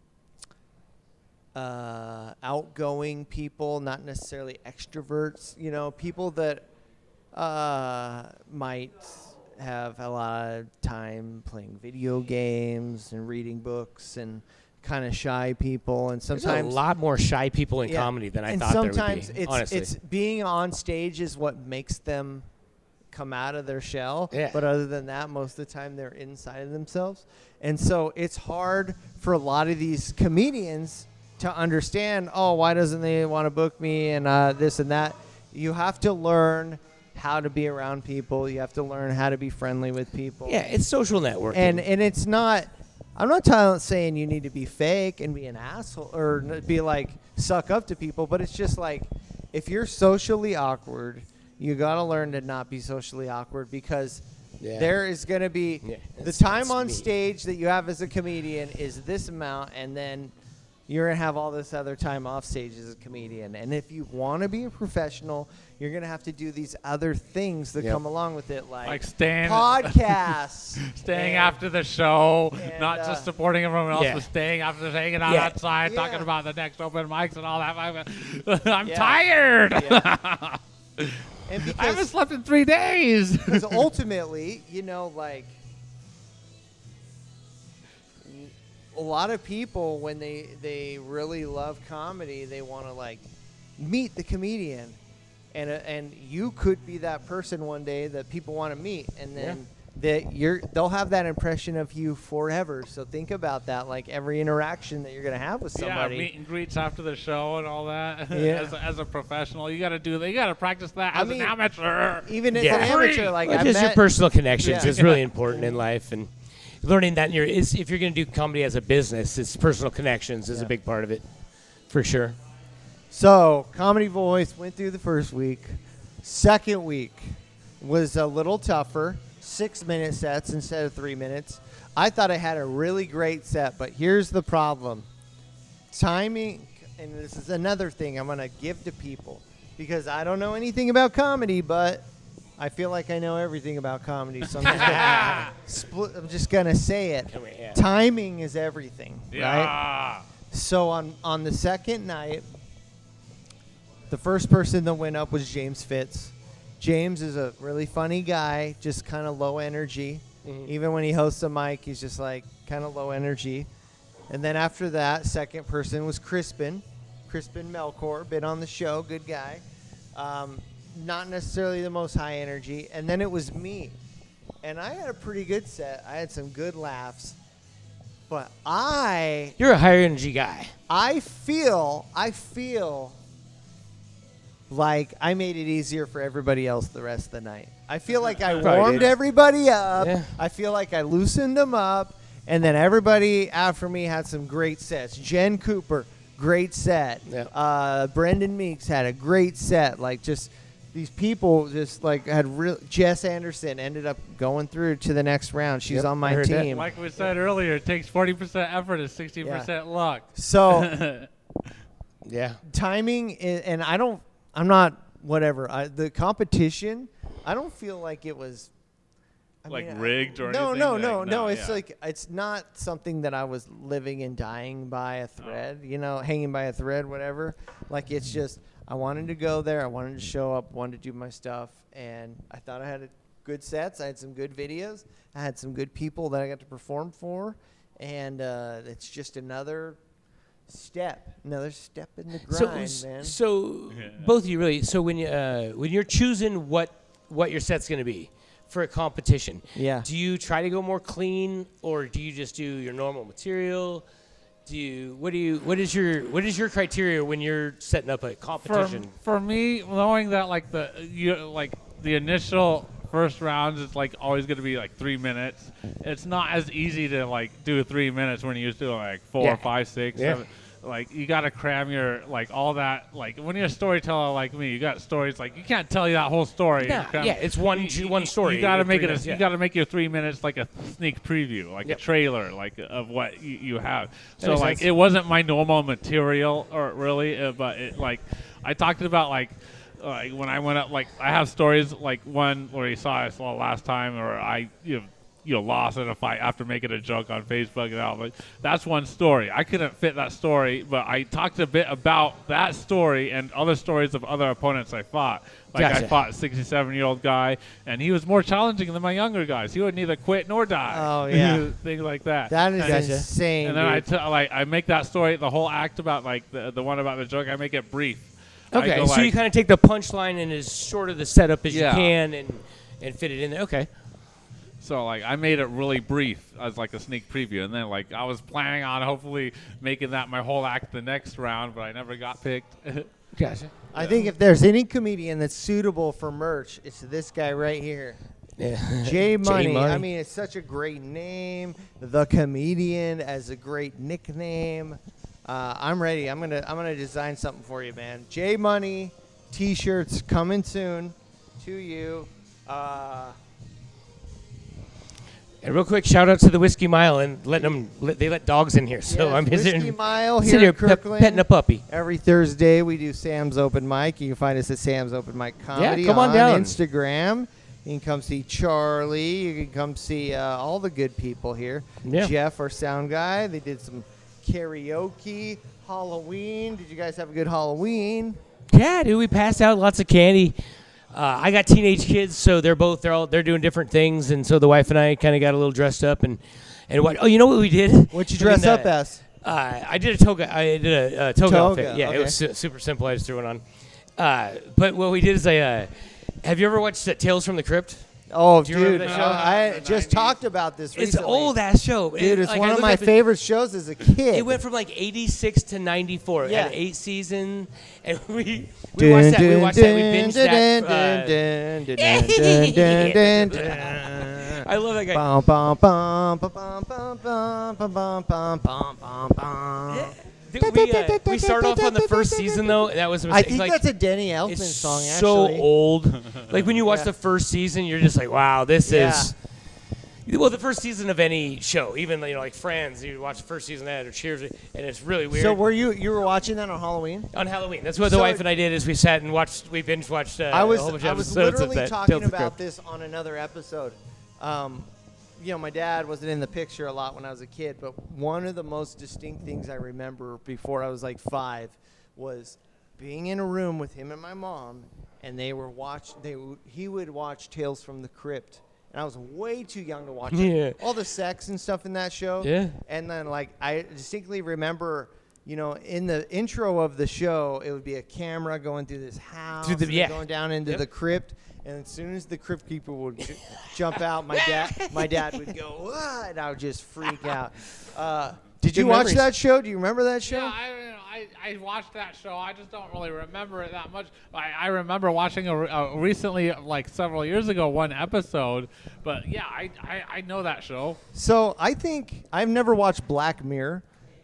outgoing people, not necessarily extroverts. You know, people that might have a lot of time playing video games and reading books, and kind of shy people. And There's sometimes a lot more shy people in comedy than I thought there would be. And sometimes honestly. it's being on stage is what makes them come out of their shell. Yeah. But other than that, most of the time they're inside of themselves. And so it's hard for a lot of these comedians to understand, oh, why doesn't they want to book me and this and that. You have to learn how to be around people. You have to learn how to be friendly with people. yeah, it's social networking. And it's not, I'm not saying you need to be fake and be an asshole or be like suck up to people, but it's just like if you're socially awkward, you got to learn to not be socially awkward, because there is going to be the time on stage that you have as a comedian is this amount, and then you're going to have all this other time off stage as a comedian. And if you want to be a professional, you're going to have to do these other things that come along with it, like staying podcasts. staying after the show, and, not just supporting everyone else, Yeah. but staying after, hanging out Yeah. outside, Yeah. talking about the next open mics and all that. I'm tired. And I haven't because slept in 3 days. ultimately, you know, like a lot of people, when they really love comedy, they want to like meet the comedian, and you could be that person one day that people want to meet, and then they'll have that impression of you forever. So think about that, like every interaction that you're gonna have with somebody. Yeah, meet and greets after the show and all that. Yeah. as a professional, you got to practice that as an amateur. Even as Yeah. an amateur, like Well, I just your met, personal connections Yeah. is really important in life, and learning that if you're going to do comedy as a business, it's personal connections is a big part of it, for sure. So, Comedy Voice went through the first week. Second week was a little tougher. 6-minute sets instead of 3 minutes. I thought I had a really great set, but here's the problem. Timing, and this is another thing I'm going to give to people, because I don't know anything about comedy, but I feel like I know everything about comedy, so I'm just going to say it. Yeah. Timing is everything, right? Yeah. So on the second night, The first person that went up was James Fitz. James is a really funny guy, just kind of low energy. Even when he hosts a mic, he's just like kind of low energy. And then after that, second person was Crispin Melkor, been on the show, good guy. Not necessarily the most high energy. And then it was me. And I had a pretty good set. I had some good laughs. But You're a higher energy guy. I feel like I made it easier for everybody else the rest of the night. I feel like I warmed everybody up. Yeah. I feel like I loosened them up. And then everybody after me had some great sets. Jen Cooper, great set. Yeah. Brendan Meeks had a great set. Like, just these people just like had real. Jess Anderson ended up going through to the next round. She's on my team. Like we said earlier, it takes 40% effort and 60% luck. So, Yeah. timing is, and I'm not whatever. The competition, I don't feel like it was Rigged or no, anything? No. It's like, it's not something that I was living and dying by a thread, hanging by a thread, whatever. Like, it's just, I wanted to go there. I wanted to show up, wanted to do my stuff. And I thought I had good sets. I had some good videos. I had some good people that I got to perform for. And it's just another step in the grind, man. So both of you really. So when you're choosing what your set's going to be for a competition, do you try to go more clean, or do you just do your normal material? What is your criteria when you're setting up a competition? For me, knowing that the initial first rounds is like always going to be like 3 minutes. It's not as easy to like do 3 minutes when you used to like 4, 5, 6, 7. Like, you got to cram your, like, all that, like, when you're a storyteller like me, you got stories, like, you can't tell you that whole story. It's one story. You got to make it, you got to make your 3 minutes like a sneak preview, like a trailer, like, of what you have. So, like, it wasn't my normal material, or really, but it, like, I talked about, like, when I went up, like, I have stories, like, one where I saw last time, or I, lost in a fight after making a joke on Facebook and all. But that's one story. I couldn't fit that story, but I talked a bit about that story and other stories of other opponents I fought. Like, I fought a 67-year-old guy, and he was more challenging than my younger guys. He would neither quit nor die. Oh, yeah. Things like that. That is insane. And then I make that story, the whole act about, like, the one about the joke, I make it brief. Okay, so you kind of take the punchline and as short of the setup as you can and fit it in there. Okay. So, like, I made it really brief as, like, a sneak preview. And then, like, I was planning on hopefully making that my whole act the next round, but I never got picked. Gotcha. I think if there's any comedian that's suitable for merch, it's this guy right here. Yeah. J Money. I mean, it's such a great name. The Comedian as a great nickname. I'm ready. I'm gonna design something for you, man. J Money T-shirts coming soon to you. And real quick, shout out to the Whiskey Mile and they let dogs in here. So I'm Whiskey Mile sitting here here in Kirkland. petting a puppy. Every Thursday we do Sam's Open Mic. You can find us at Sam's Open Mic Comedy come on down. Instagram. You can come see Charlie. You can come see all the good people here. Yeah. Jeff, our sound guy. They did some karaoke, Halloween. Did you guys have a good Halloween? Yeah, dude, we passed out lots of candy. I got teenage kids, so they're doing different things, and so the wife and I kind of got a little dressed up and what? Oh, you know what we did? What'd you dress up as? I did a toga. I did a toga outfit. Yeah, okay. It was super simple. I just threw it on. But what we did is have you ever watched Tales from the Crypt? Oh, Do you remember dude, that show? I just talked about this recently. It's an old ass show. Dude, it's one of my favorite shows as a kid. It went from like 86 to 94. It had 8 seasons, and we watched that. We watched that. We binged that. I love that guy. We started off on the first season though. That was a mistake. I think that's a Denny Elfman song. It's actually so old. Like when you watch the first season, you're just like, wow, this is. Well, the first season of any show, even like Friends, you watch the first season of that or Cheers, and it's really weird. So you were watching that on Halloween? On Halloween, that's what the wife and I did. Is we sat and we binge watched. I was a whole bunch of episodes literally of that talking Tales of the about Crypt. this on another episode. My dad wasn't in the picture a lot when I was a kid, but one of the most distinct things I remember before I was like 5 was being in a room with him and my mom, and he would watch Tales from the Crypt. And I was way too young to watch it. All the sex and stuff in that show. Yeah. And then, like, I distinctly remember, you know, in the intro of the show, it would be a camera going through this house, going down into the crypt. And as soon as the crypt keeper would jump out, my dad would go, "What?" And I would just freak out. Did you watch that show? Do you remember that show? Yeah, I watched that show. I just don't really remember it that much. I remember watching recently, like several years ago, one episode. But yeah, I know that show. So I think I've never watched Black Mirror,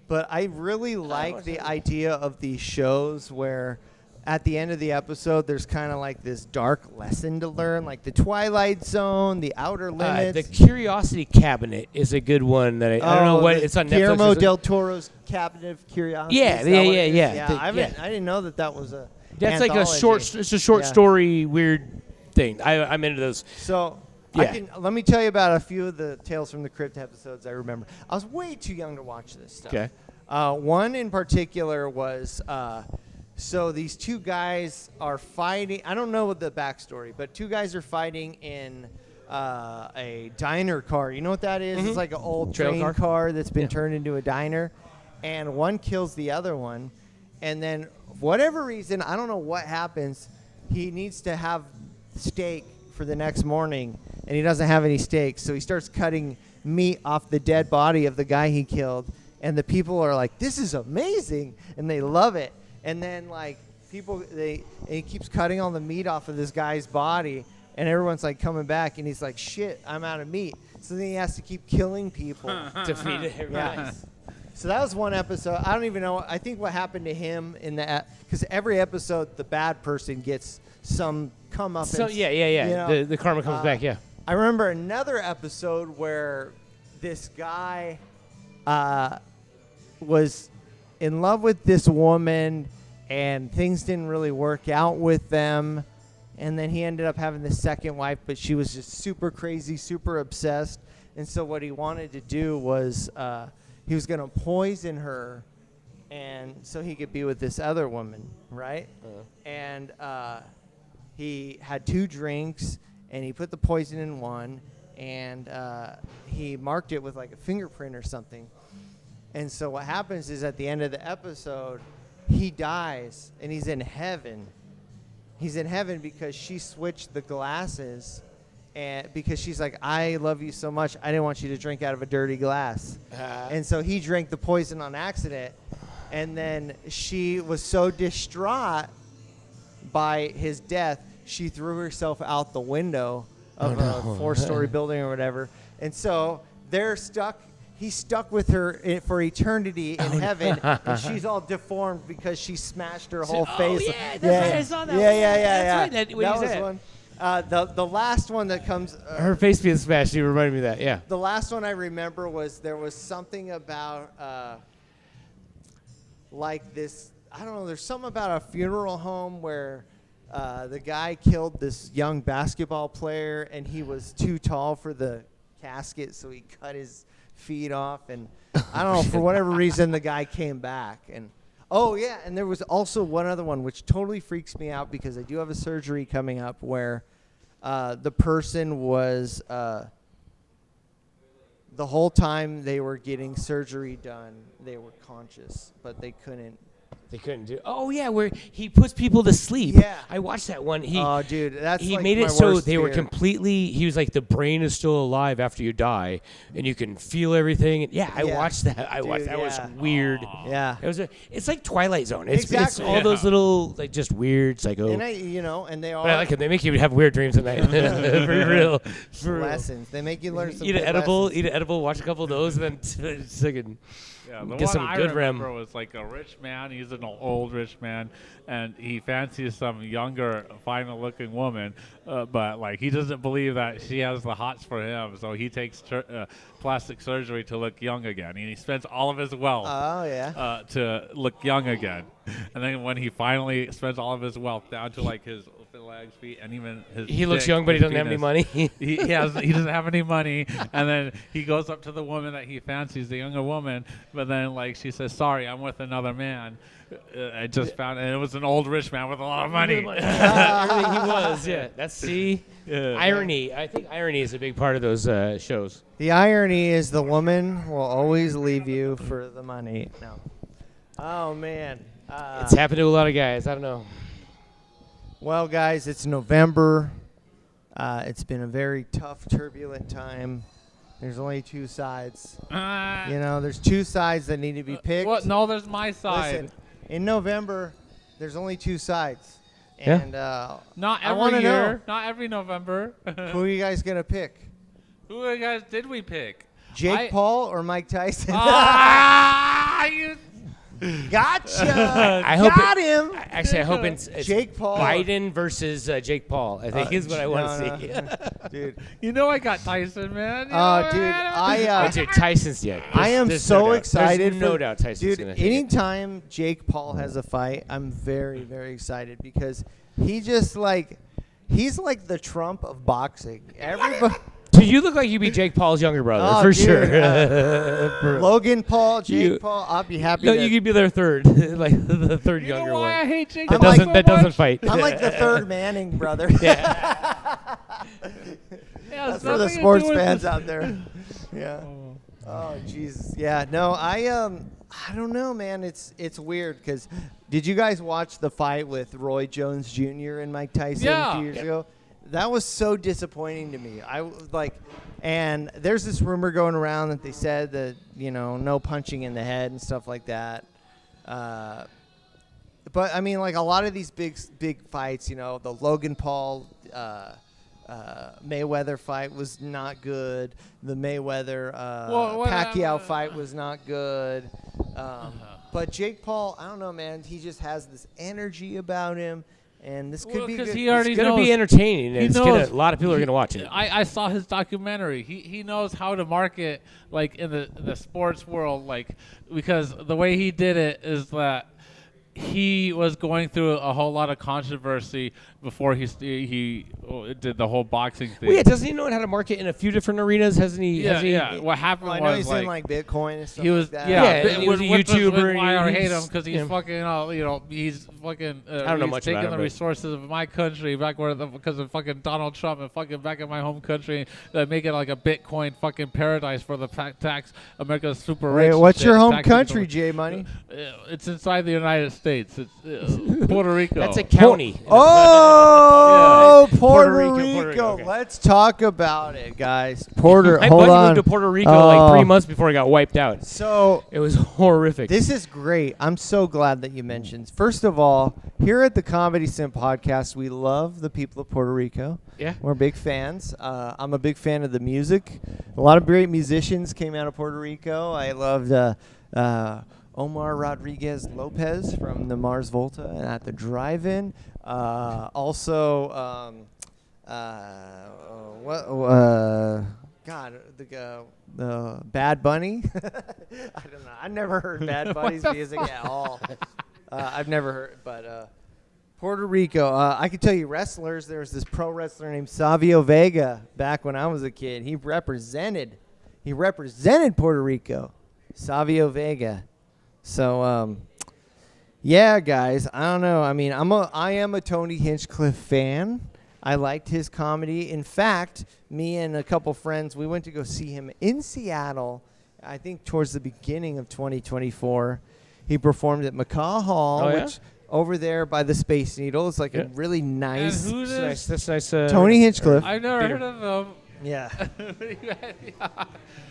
but I really like the idea of these shows where at the end of the episode, there's kind of like this dark lesson to learn, like the Twilight Zone, the Outer Limits. The Curiosity Cabinet is a good one that I don't know what it's on Netflix. Guillermo del Toro's Cabinet of Curiosity. Yeah. I didn't know that was a. That's anthology. like a short. It's a short story, weird thing. I'm into those. So. Yeah. Let me tell you about a few of the Tales from the Crypt episodes I remember. I was way too young to watch this stuff. Okay. One in particular was. So these two guys are fighting. I don't know the backstory, but two guys are fighting in a diner car. You know what that is? Mm-hmm. It's like an old Trail train car that's been turned into a diner. And one kills the other one. And then, for whatever reason, I don't know what happens, he needs to have steak for the next morning, and he doesn't have any steak. So he starts cutting meat off the dead body of the guy he killed. And the people are like, "This is amazing," and they love it. And then, like, and he keeps cutting all the meat off of this guy's body, and everyone's, like, coming back, and he's like, "Shit, I'm out of meat." So then he has to keep killing people to feed it. Yeah. So that was one episode. I don't even know. I think what happened to him in that, because every episode, the bad person gets some comeuppance. So, yeah. You know? The karma comes back, yeah. I remember another episode where this guy was in love with this woman, and things didn't really work out with them. And then he ended up having the second wife, but she was just super crazy, super obsessed. And so what he wanted to do was he was going to poison her, and so he could be with this other woman, right? And he had 2 drinks, and he put the poison in one, and he marked it with like a fingerprint or something. And so what happens is at the end of the episode, he dies, and he's in heaven. He's in heaven because she switched the glasses, and because she's like, "I love you so much, I didn't want you to drink out of a dirty glass." And so he drank the poison on accident, and then she was so distraught by his death, she threw herself out the window of a 4-story building or whatever. And so they're stuck. He's stuck with her for eternity in heaven, and she's all deformed because she smashed her whole face. Yeah, that's right. I saw that. Yeah. That's right. That was one. The last one that comes. Her face being smashed. You reminded me of that. Yeah. The last one I remember was there was something about like this. I don't know. There's something about a funeral home where the guy killed this young basketball player, and he was too tall for the casket, so he cut his feet off, and I don't know, for whatever reason the guy came back. And and there was also one other one which totally freaks me out, because I do have a surgery coming up where the person was the whole time they were getting surgery done, they were conscious, but they couldn't do. Oh yeah, where he puts people to sleep. Yeah. I watched that one. Oh dude, that's he like made my it so worst they were fear. completely. He was like, the brain is still alive after you die, and you can feel everything. And I watched that. I watched that. It was weird. Yeah. It's like Twilight Zone. It's Exactly. all those little, like, just weird psycho. And and they all But I like it. They make you have weird dreams at night. For real. For real. lessons. They make you learn some Eat an good edible. lessons. Eat an edible. Watch a couple of those, and then Yeah, the get one some I good remember REM. was like a rich man. He's an old rich man, and he fancies some younger, finer-looking woman, but like he doesn't believe that she has the hots for him. So he takes plastic surgery to look young again, and he spends all of his wealth to look young again. And then when he finally spends all of his wealth down to like his bags feet, and even his He looks dick, young, but he his doesn't have any penis. money. He doesn't have any money, and then he goes up to the woman that he fancies, the younger woman, but then like she says, "Sorry, I'm with another man." I just found, and it was an old rich man with a lot of money. Everything he was, yeah. That's Yeah. irony. I think irony is a big part of those shows. The irony is the woman will always leave you for the money. No. Oh, man. It's happened to a lot of guys. I don't know. Well, guys, it's November. It's been a very tough, turbulent time. There's only two sides. You know, there's two sides that need to be picked. What? No, there's my side. Listen, in November, there's only two sides. Yeah. And Not I wanna every year. know. Not every November. who are you guys going to pick? Who guys did we pick? Jake Paul or Mike Tyson? You. Gotcha. I hope Got him. Actually, I hope it's Jake Paul. Biden versus Jake Paul. I think is what I want to see. Dude. You know I got Tyson, man. You Oh, know, dude, man. Oh, dude, Tyson's yet. I am so excited. There's no doubt Tyson's Dude, gonna take it. anytime Jake Paul has a fight, I'm very, very excited because he just he's like the Trump of boxing. Everybody. Dude, you look like you be Jake Paul's younger brother, Oh, for dude, sure. Logan Paul, Jake You- Paul, I'll be happy. No, that- you could be their third, like the third You younger know why I one. hate Jake I'm That Paul doesn't so that doesn't much? fight. I'm like the third Manning brother. Yeah. Yeah, That's it's for the nothing to sports do with fans this. out there. Yeah. Oh Jesus. Yeah. No, I don't know, man. It's weird because did you guys watch the fight with Roy Jones Jr. and Mike Tyson Yeah. a few years ago? That was so disappointing to me. I was like, and there's this rumor going around that they said that no punching in the head and stuff like that. But I mean, like a lot of these big fights, the Logan Paul. Mayweather fight was not good. The Mayweather Pacquiao fight was not good. But Jake Paul, I don't know, man. He just has this energy about him, and this could be good. He already It's gonna knows. be entertaining. He It's knows. a lot of people are gonna watch it. I saw his documentary. He knows how to market like in the sports world, like because the way he did it is that he was going through a whole lot of controversy before he did the whole boxing thing. Well, yeah, doesn't he know how to market in a few different arenas? Hasn't he? Yeah, has he, yeah. What happened Well, I know was he's in like Bitcoin and stuff he was like that. Yeah, yeah, and he was a which YouTuber, why I and hate he's- him because he's yeah. fucking he's fucking I don't know he's much taking about him, the but- resources of my country back where because of fucking Donald Trump and fucking back in my home country make it like a Bitcoin fucking paradise for the tax America's super rich. Wait, what's shit, your home taxing country, people. J Money? It's inside the United States. It's Puerto Rico. That's a county. Oh, Yeah. Puerto Puerto Rico. Rico, okay. Let's talk about it, guys. My hold buddy on. moved to Puerto Rico like Oh. 3 months before he got wiped out. So It was horrific. this is great. I'm so glad that you mentioned. First of all, here at the Comedy Simp podcast, we love the people of Puerto Rico. Yeah. We're big fans. I'm a big fan of the music. A lot of great musicians came out of Puerto Rico. I loved Omar Rodriguez Lopez from the Mars Volta and at the Drive-In. The Bad Bunny. I don't know. I never heard Bad Bunny's music at all. I've never heard, but Puerto Rico. I could tell you wrestlers. There was this pro wrestler named Savio Vega back when I was a kid. He represented Puerto Rico. Savio Vega. So yeah, guys. I don't know. I mean, I am a Tony Hinchcliffe fan. I liked his comedy. In fact, me and a couple friends, we went to go see him in Seattle, I think towards the beginning of 2024. He performed at McCaw Hall, Oh, yeah? which over there by the Space Needle. It's like Yeah. a really nice. And who That's this? nice. That's nice. Tony Hinchcliffe. I've never Peter. heard of him. Yeah. Is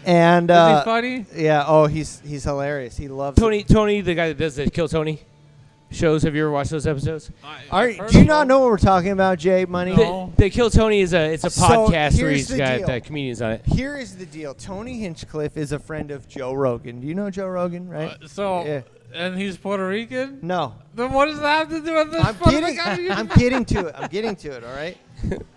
And he funny? yeah, oh, he's hilarious. He loves it. Tony, the guy that does the Kill Tony shows. Have you ever watched those episodes? Do you not know what we're talking about, Jay Money? No. The Kill Tony is it's a So, podcast where here's he's the got deal. comedians on it. Here is the deal. Tony Hinchcliffe is a friend of Joe Rogan. Do you know Joe Rogan, right? So, and he's Puerto Rican? No. Then what does that have to do with this? I'm kidding. I'm getting to it. I'm getting to it, all right?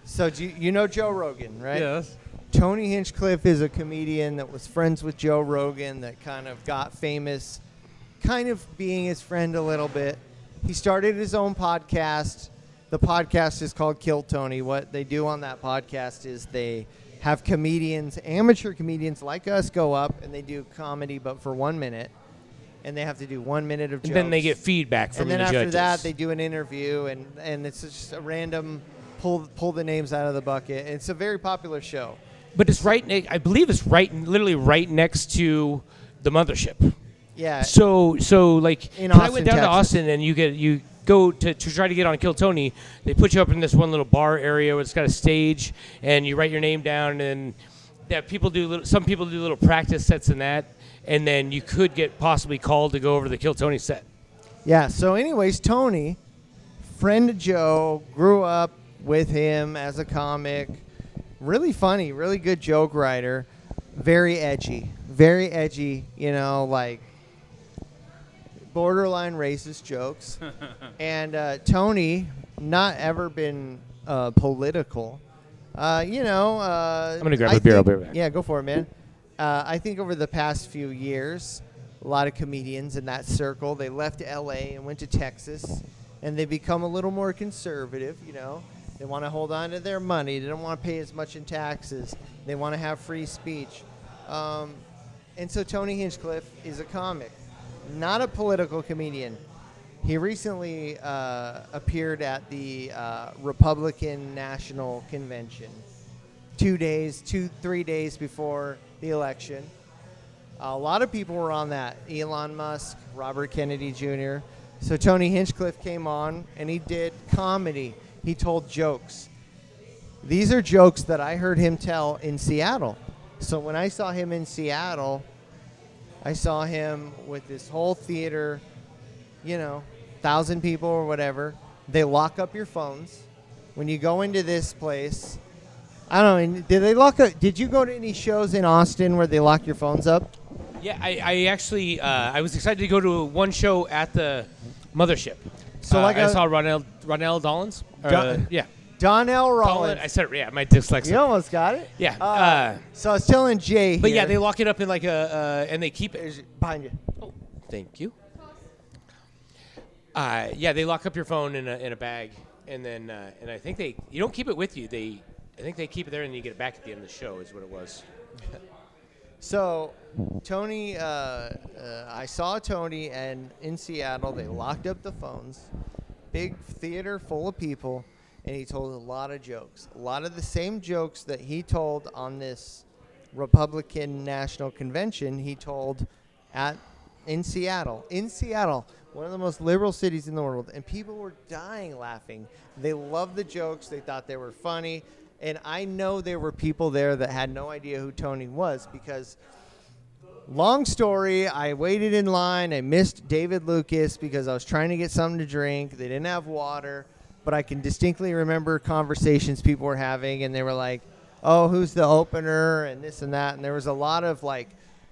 So you know Joe Rogan, right? Yes. Tony Hinchcliffe is a comedian that was friends with Joe Rogan that kind of got famous, kind of being his friend a little bit. He started his own podcast. the podcast is called Kill Tony. What they do on that podcast is they have comedians, amateur comedians like us, go up and they do comedy, but for 1 minute. And they have to do 1 minute of jokes. And then they get feedback from the judges. And then after that, they do an interview, and it's just a random pull the names out of the bucket. It's a very popular show. But it's I believe it's literally right next to the mothership. Yeah. So like, In when I Austin, went down to Texas. Austin, and you go to try to get on Kill Tony, they put you up in this one little bar area where it's got a stage, and you write your name down, and some people do little practice sets in that, and then you could get possibly called to go over the Kill Tony set. Yeah. So, anyways, Tony, friend of Joe, grew up with him as a comic. Really funny, really good joke writer. Very edgy. You know, like borderline racist jokes. And Tony, not ever been political. I'm gonna grab a beer. I'll be right back. Yeah, go for it, man. I think over the past few years, a lot of comedians in that circle, they left L.A. and went to Texas, and they become a little more conservative, you know. They want to hold on to their money. They don't want to pay as much in taxes. They want to have free speech. And so Tony Hinchcliffe is a comic, not a political comedian. He recently appeared at the Republican National Convention 3 days before the election. A lot of people were on that. Elon Musk, Robert Kennedy Jr. So Tony Hinchcliffe came on, and he did comedy. He told jokes. These are jokes that I heard him tell in Seattle. So when I saw him in Seattle, I saw him with this whole theater, 1,000 people or whatever. They lock up your phones. When you go into this place, I don't know, did you go to any shows in Austin where they lock your phones up? Yeah, I actually I was excited to go to one show at the mothership. So I saw Ronell Dollins. Yeah. Donnell Rollins. I said it, yeah, my dyslexia. You almost got it. Yeah. So I was telling Jay here. But yeah, they lock it up in like and they keep it. Behind you. Oh, thank you. They lock up your phone in a bag, and then and I think you don't keep it with you. I think they keep it there, and you get it back at the end of the show. Is what it was. So, Tony, I saw Tony, and in Seattle, they locked up the phones. Big theater full of people, and he told a lot of jokes. A lot of the same jokes that he told on this Republican National Convention, he told in Seattle. In Seattle, one of the most liberal cities in the world, and people were dying laughing. They loved the jokes. They thought they were funny. And I know there were people there that had no idea who Tony was because, long story, I waited in line. I missed David Lucas because I was trying to get something to drink. They didn't have water. But I can distinctly remember conversations people were having, and they were like, oh, who's the opener and this and that. And there was a lot of,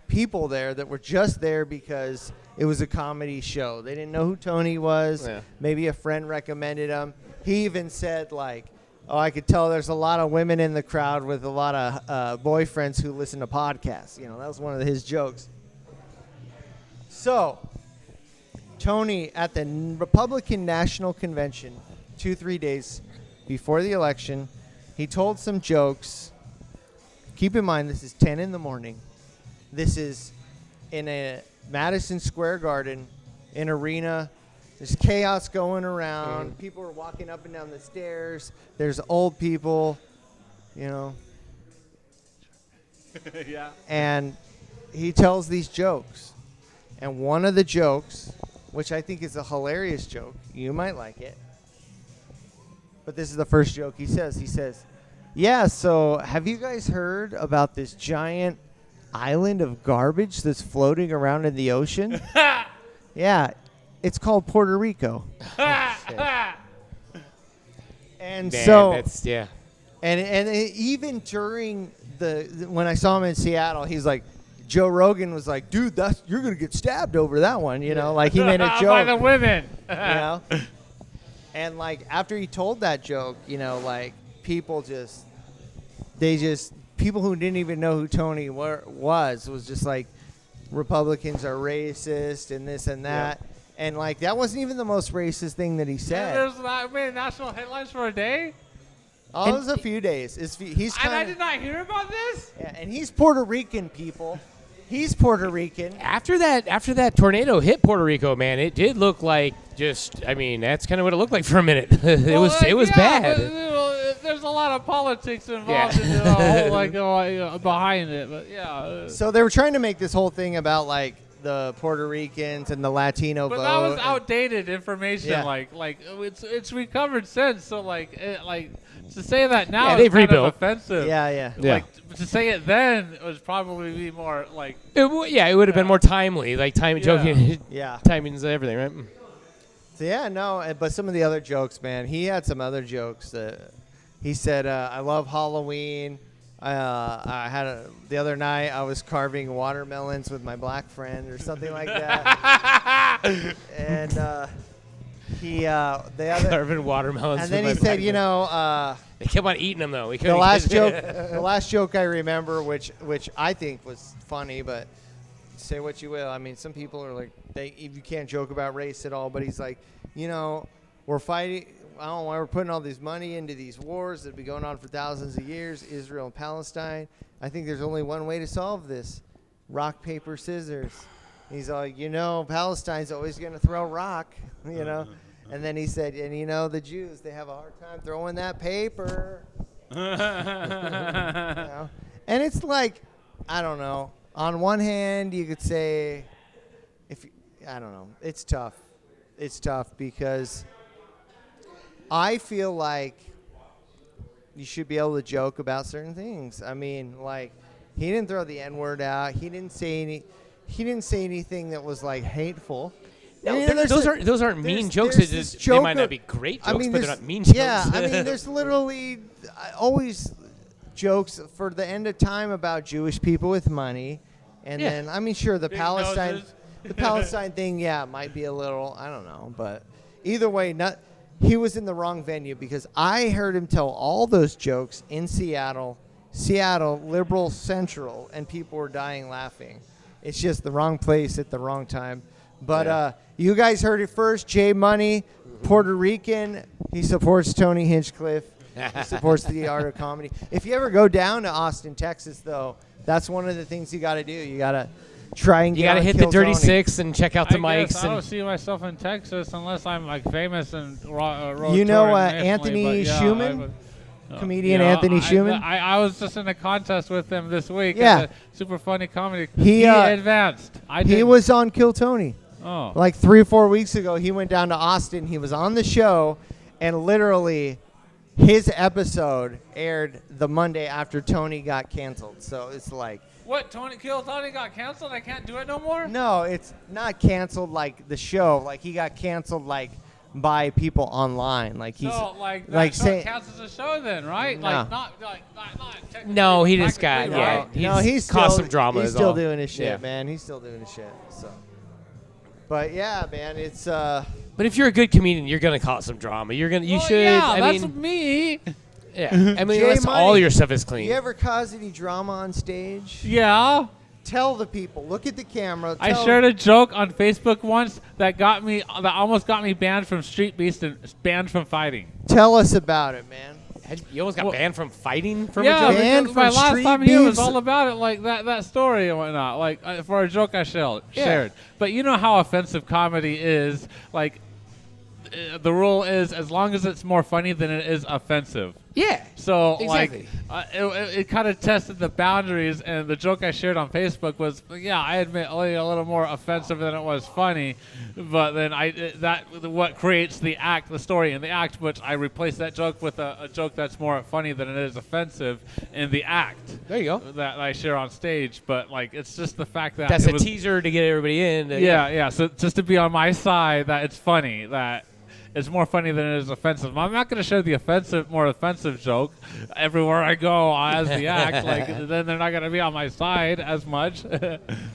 people there that were just there because it was a comedy show. They didn't know who Tony was. Yeah. Maybe a friend recommended him. He even said, oh, I could tell there's a lot of women in the crowd with a lot of boyfriends who listen to podcasts. That was one of his jokes. So, Tony, at the Republican National Convention, 2-3 days before the election, he told some jokes. Keep in mind, this is 10 in the morning. This is in a Madison Square Garden, an arena. There's chaos going around. People are walking up and down the stairs. There's old people, Yeah. And he tells these jokes. And one of the jokes, which I think is a hilarious joke, you might like it, but this is the first joke he says. He says, yeah, so have you guys heard about this giant island of garbage that's floating around in the ocean? Yeah. It's called Puerto Rico. And Man, so, that's, yeah. and even during when I saw him in Seattle, he's like, Joe Rogan was like, dude, you're gonna get stabbed over that one, he made a joke by the women, and after he told that joke, people people who didn't even know who Tony was just like, Republicans are racist and this and that. Yep. And like that wasn't even the most racist thing that he said. There's that many national headlines for a day. Oh, it was a few days. He's And I kinda, did not hear about this. yeah, and he's Puerto Rican, people. He's Puerto Rican. After that tornado hit Puerto Rico, man, it did look like just. I mean, that's kind of what it looked like for a minute. it was bad. But, there's a lot of politics involved in the whole, like, behind it. But yeah. So they were trying to make this whole thing about like the Puerto Ricans and the Latino But vote. that was and- outdated information. Yeah. Like it's recovered since. So like to say that now Yeah, is they've kind rebuilt. of offensive. Yeah. Yeah. Like to say it then was probably be more like. It would have been more timely. Like joking, Yeah. timing's everything, right? So yeah, no, but some of the other jokes, man. He had some other jokes that he said. I love Halloween. The other night I was carving watermelons with my black friend or something like that. And the other, Carving watermelons. and then with he my said, black you friend. know, They kept on eating them though. We the couldn't last get- joke I remember, which I think was funny, but say what you will. I mean, some people are like, you can't joke about race at all. But he's like, you know, we're fighting. I don't know why we're putting all this money into these wars that have been going on for thousands of years, Israel and Palestine. I think there's only one way to solve this: rock, paper, scissors. He's like, you know, Palestine's always going to throw rock, you know. And then he said, and you know, the Jews, they have a hard time throwing that paper. You know? And it's like, I don't know. On one hand, you could say, I don't know. It's tough. It's tough because I feel like you should be able to joke about certain things. I mean, like, he didn't throw the N-word out. He didn't say anything that was like hateful. No, You know, those aren't mean jokes. there's It's this just, they might joke not of- be great jokes, I mean, but they're there's- not mean jokes. Yeah, I mean, there's literally always jokes for the end of time about Jewish people with money, and Yeah. then I mean, sure, the Big Palestine, noses. the Palestine thing, yeah, might be a little, I don't know, but either way, he was in the wrong venue because I heard him tell all those jokes in Seattle, liberal central, and people were dying laughing. It's just the wrong place at the wrong time. But you guys heard it first. Jay Money, Puerto Rican. He supports Tony Hinchcliffe. He supports the art of comedy. If you ever go down to Austin, Texas, though, that's one of the things you got to do. You got to try and You get got to on hit Kill the Dirty Tony. Six and check out the I mics. guess I don't And see myself in Texas unless I'm like famous and road You know, touring nationally, Anthony but yeah, Schumann? Comedian you know, Anthony Schumann? I was just in a contest with him this week. Yeah. At a super funny comedy. He, advanced. I He didn't. was on Kill Tony. Oh. Like 3 or 4 weeks ago, he went down to Austin. He was on the show, and literally his episode aired the Monday after Tony got canceled. So it's like, What? Kill Tony got canceled? I can't do it no more? no, it's not canceled like the show. Like he got canceled like by people online. Like he's No, like that like so say- it counts as a show then, right? No. Like not technically no, he just got practically, right? yeah. he's caused still, some drama. He's is still all. doing his shit, Yeah. man. He's still doing his shit. So, but yeah, man, it's But if you're a good comedian, you're gonna cause some drama. You Well, should. Yeah, I that's mean, me. yeah. I mean, Jay unless Money, all your stuff is clean. You ever cause any drama on stage? Yeah. Tell the people. Look at the camera. I tell shared a joke on Facebook once that almost got me banned from Streetbeefs and banned from fighting. Tell us about it, man. You almost got Well- banned from fighting from Yeah, a joke. Banned because my from last Street time here was Beefs. all about it, like that story and whatnot, like for a joke I shared. Yeah. But you know how offensive comedy is. Like the rule is, as long as it's more funny than it is offensive. Yeah. So Exactly. like it kind of tested the boundaries, and the joke I shared on Facebook was, yeah, I admit only a little more offensive than it was funny, but then what creates the story in the act, which I replaced that joke with a joke that's more funny than it is offensive in the act. There you go. That I share on stage, but like it's just the fact that That's it a was, teaser to get everybody in. yeah. So just to be on my side, that it's funny, that it's more funny than it is offensive. I'm not going to share the more offensive joke everywhere I go as the act. Like then they're not going to be on my side as much.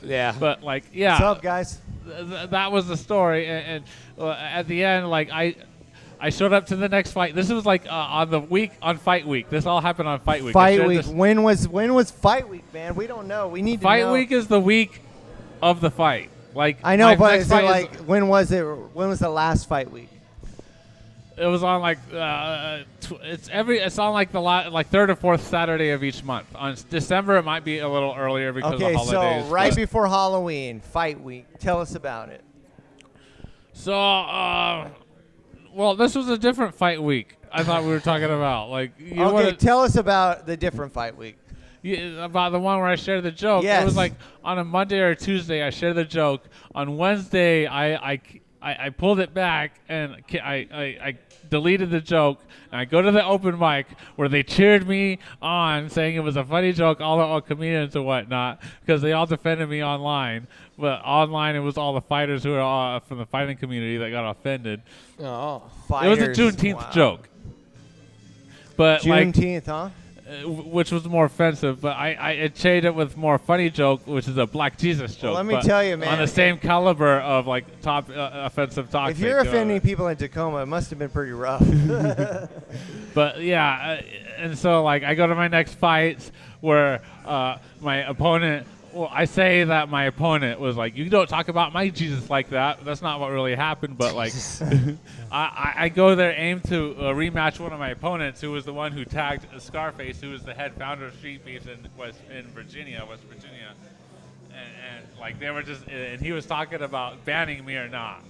Yeah. But like, yeah, What's up, guys? that was the story. And at the end, like I showed up to the next fight. This was like on fight week. This all happened on fight week. I Fight shared week. this- When was fight week, man? We don't know. We need to Fight know. week is the week of the fight. Like I know, my but next is it fight like when was it? When was the last fight week? It was on like it's on like the like third or fourth Saturday of each month. On December it might be a little earlier because Okay, of holidays. so right before Halloween, fight week. Tell us about it. So well, this was a different fight week. I thought we were talking about like Tell us about the different fight week. About the one where I shared the joke. Yes. It was like on a Monday or a Tuesday I shared the joke. On Wednesday I pulled it back and I deleted the joke, and I go to the open mic where they cheered me on, saying it was a funny joke, all comedians and whatnot, because they all defended me online. But online, it was all the fighters who are from the fighting community that got offended. Oh. Fighters, It was a Juneteenth joke. But Juneteenth, huh? which was more offensive, but I changed it with more funny joke, which is a Black Jesus joke. Well, let me tell you, man. On the same caliber of like top offensive toxic. If you're offending people in Tacoma, it must have been pretty rough. But yeah, and so like I go to my next fights where my opponent. Well, I say that my opponent was like, you don't talk about my Jesus like that. That's not what really happened. But like, I go there, aim to rematch one of my opponents, who was the one who tagged Scarface, who was the head founder of Streetbeefs in West Virginia. And like they were just, and he was talking about banning me or not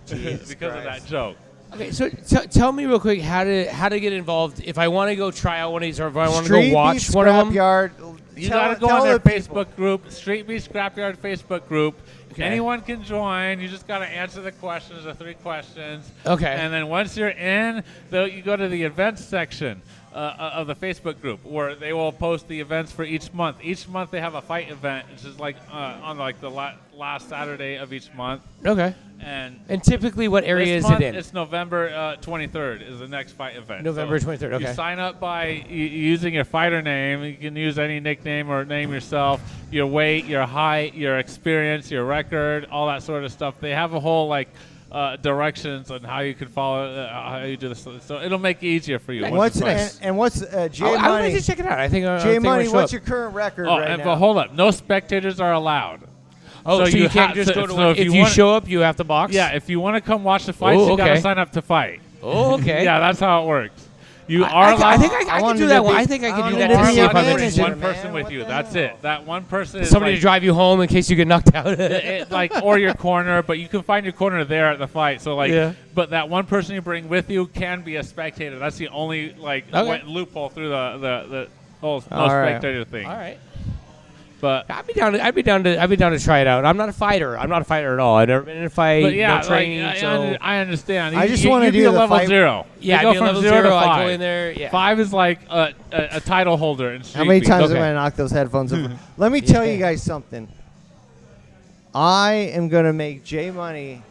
because of that joke. Okay, so tell me real quick how to get involved if I want to go try out one of these or if I want to go watch one of them. Scrapyard. You gotta go on their Facebook group, Streetbeefs Scrapyard Facebook group. Okay. Anyone can join. You just gotta answer the questions, the 3 questions. Okay. And then once you're in, you go to the events section of the Facebook group, where they will post the events for each month. Each month they have a fight event, which is like on like the last Saturday of each month. Okay. And typically, what area is it in? It's November 23rd is the next fight event. November 23rd. Okay. You sign up by using your fighter name. You can use any nickname or name yourself. Your weight, your height, your experience, your record, all that sort of stuff. They have a whole like directions on how you can follow how you do this. So it'll make it easier for you. What's Jay Money? I would like to check it out. I think Jay Money. What's your current record right now? But hold up, no spectators are allowed. Oh, so you can't just go to one. If you show up, you have to box? Yeah, if you want to come watch the fights, you got to sign up to fight. Oh, okay. Yeah, that's how it works. You are allowed. I think I can do that one. I think I can do that. You are allowed to manager, bring one person with you. That's it. That one person is somebody like, to drive you home in case you get knocked out. Or your corner, but you can find your corner there at the fight. So but that one person you bring with you can be a spectator. That's the only loophole through the whole no spectator thing. All right. But I'd be down to try it out. I'm not a fighter. I'm not a fighter at all. I've never been in a fight. But yeah, no training. I understand. I just want to do a the level fight. 0. Yeah, go I'd be from level 0 to 5. I go in there. Yeah. 5 is like a title holder in Street How many Beef. times am I knock those headphones over? Let me tell you guys something. I am gonna make Jay Money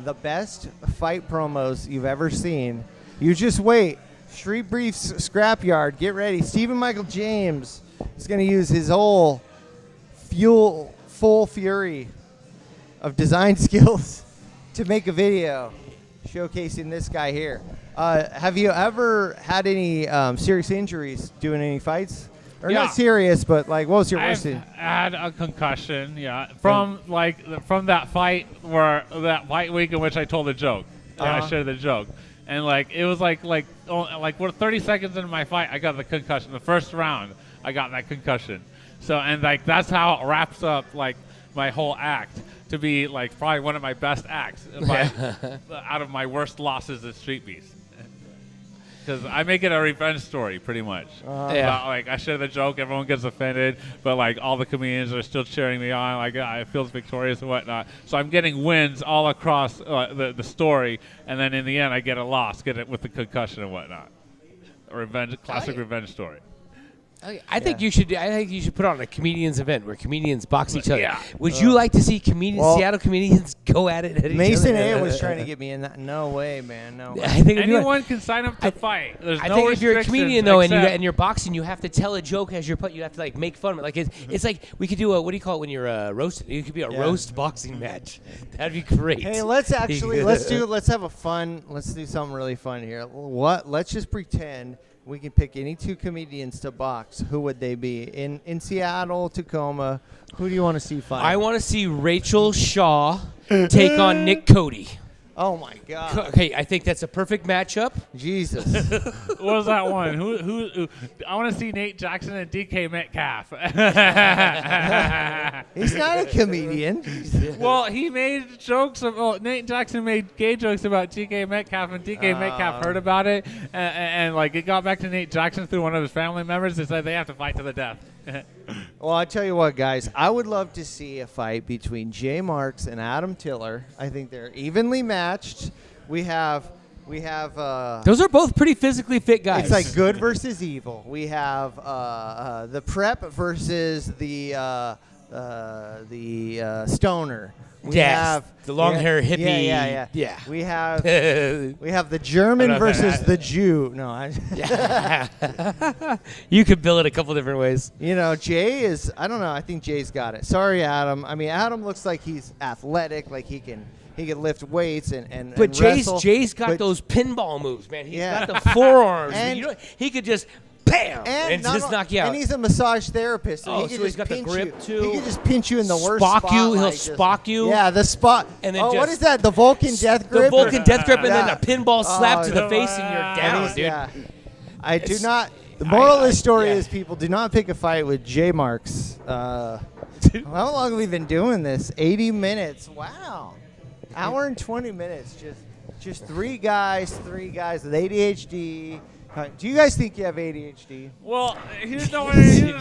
the best fight promos you've ever seen. You just wait. Streetbeefs Scrapyard. Get ready. Stephen Michael James is gonna use his whole full fury of design skills to make a video showcasing this guy here. Have you ever had any serious injuries doing any fights? Or not serious, but like, what was your worst I've had a concussion, from that fight week in which I told a joke. I shared the joke. And like it was like we're 30 seconds into my fight, I got the concussion. The first round, I got that concussion. So and like that's how it wraps up like my whole act to be like probably one of my best acts out of my worst losses at Streetbeefs. Because I make it a revenge story pretty much. About, like I share the joke, everyone gets offended, but like all the comedians are still cheering me on. Like I feel victorious and whatnot. So I'm getting wins all across the story, and then in the end I get a loss, get it with the concussion and whatnot. A classic revenge story. I think you should put on a comedians event where comedians box each other. Yeah. Would you like to see Seattle comedians go at it? At Mason each other? A was trying to get me in that. No way, man. No way. I think anyone can sign up to fight. There's I no think if you're a comedian though, and you're boxing, you have to tell a joke as you're put. You have to like make fun of it. Like it's like we could do what do you call it when you're roasted? It could be a roast boxing match. That'd be great. Hey, let's do something really fun here. Let's just pretend we can pick any 2 comedians to box, who would they be? In Seattle, Tacoma, who do you want to see fight? I want to see Rachel Shaw take on Nick Cody. Oh my God. Okay, I think that's a perfect matchup. Jesus. What was that one? Who? I want to see Nate Jackson and DK Metcalf. He's not a comedian. Well, he made jokes. Nate Jackson made gay jokes about DK Metcalf, and DK Metcalf heard about it, and like it got back to Nate Jackson through one of his family members and said they have to fight to the death. Well, I tell you what, guys, I would love to see a fight between Jay Marks and Adam Tiller. I think they're evenly matched. We have. Those are both pretty physically fit guys. It's like good versus evil. We have the prep versus the stoner. We have the long hair hippie. Yeah. We have the German versus the Jew. No, you could bill it a couple different ways. You know, Jay is. I don't know. I think Jay's got it. Sorry, Adam. I mean, Adam looks like he's athletic. Like he can lift weights and. But and wrestle. Jay's got those pinball moves, man. He's got the forearms. And he could just. Bam! And just knock you out. And he's a massage therapist, so he can he's got the grip too. He can just pinch you in the worst Spock spot. you. He'll like spock you. Yeah, the spot. And then what is that? The Vulcan death grip? The Vulcan death grip, and Yeah. then a pinball slap to the no. face, and you're down, dude. Yeah. I do not. The moral of the story is, people, do not pick a fight with J Marks. How long have we been doing this? 80 minutes. Wow. Hour and 20 minutes. Just three guys with ADHD. Do you guys think you have ADHD? Well, here's the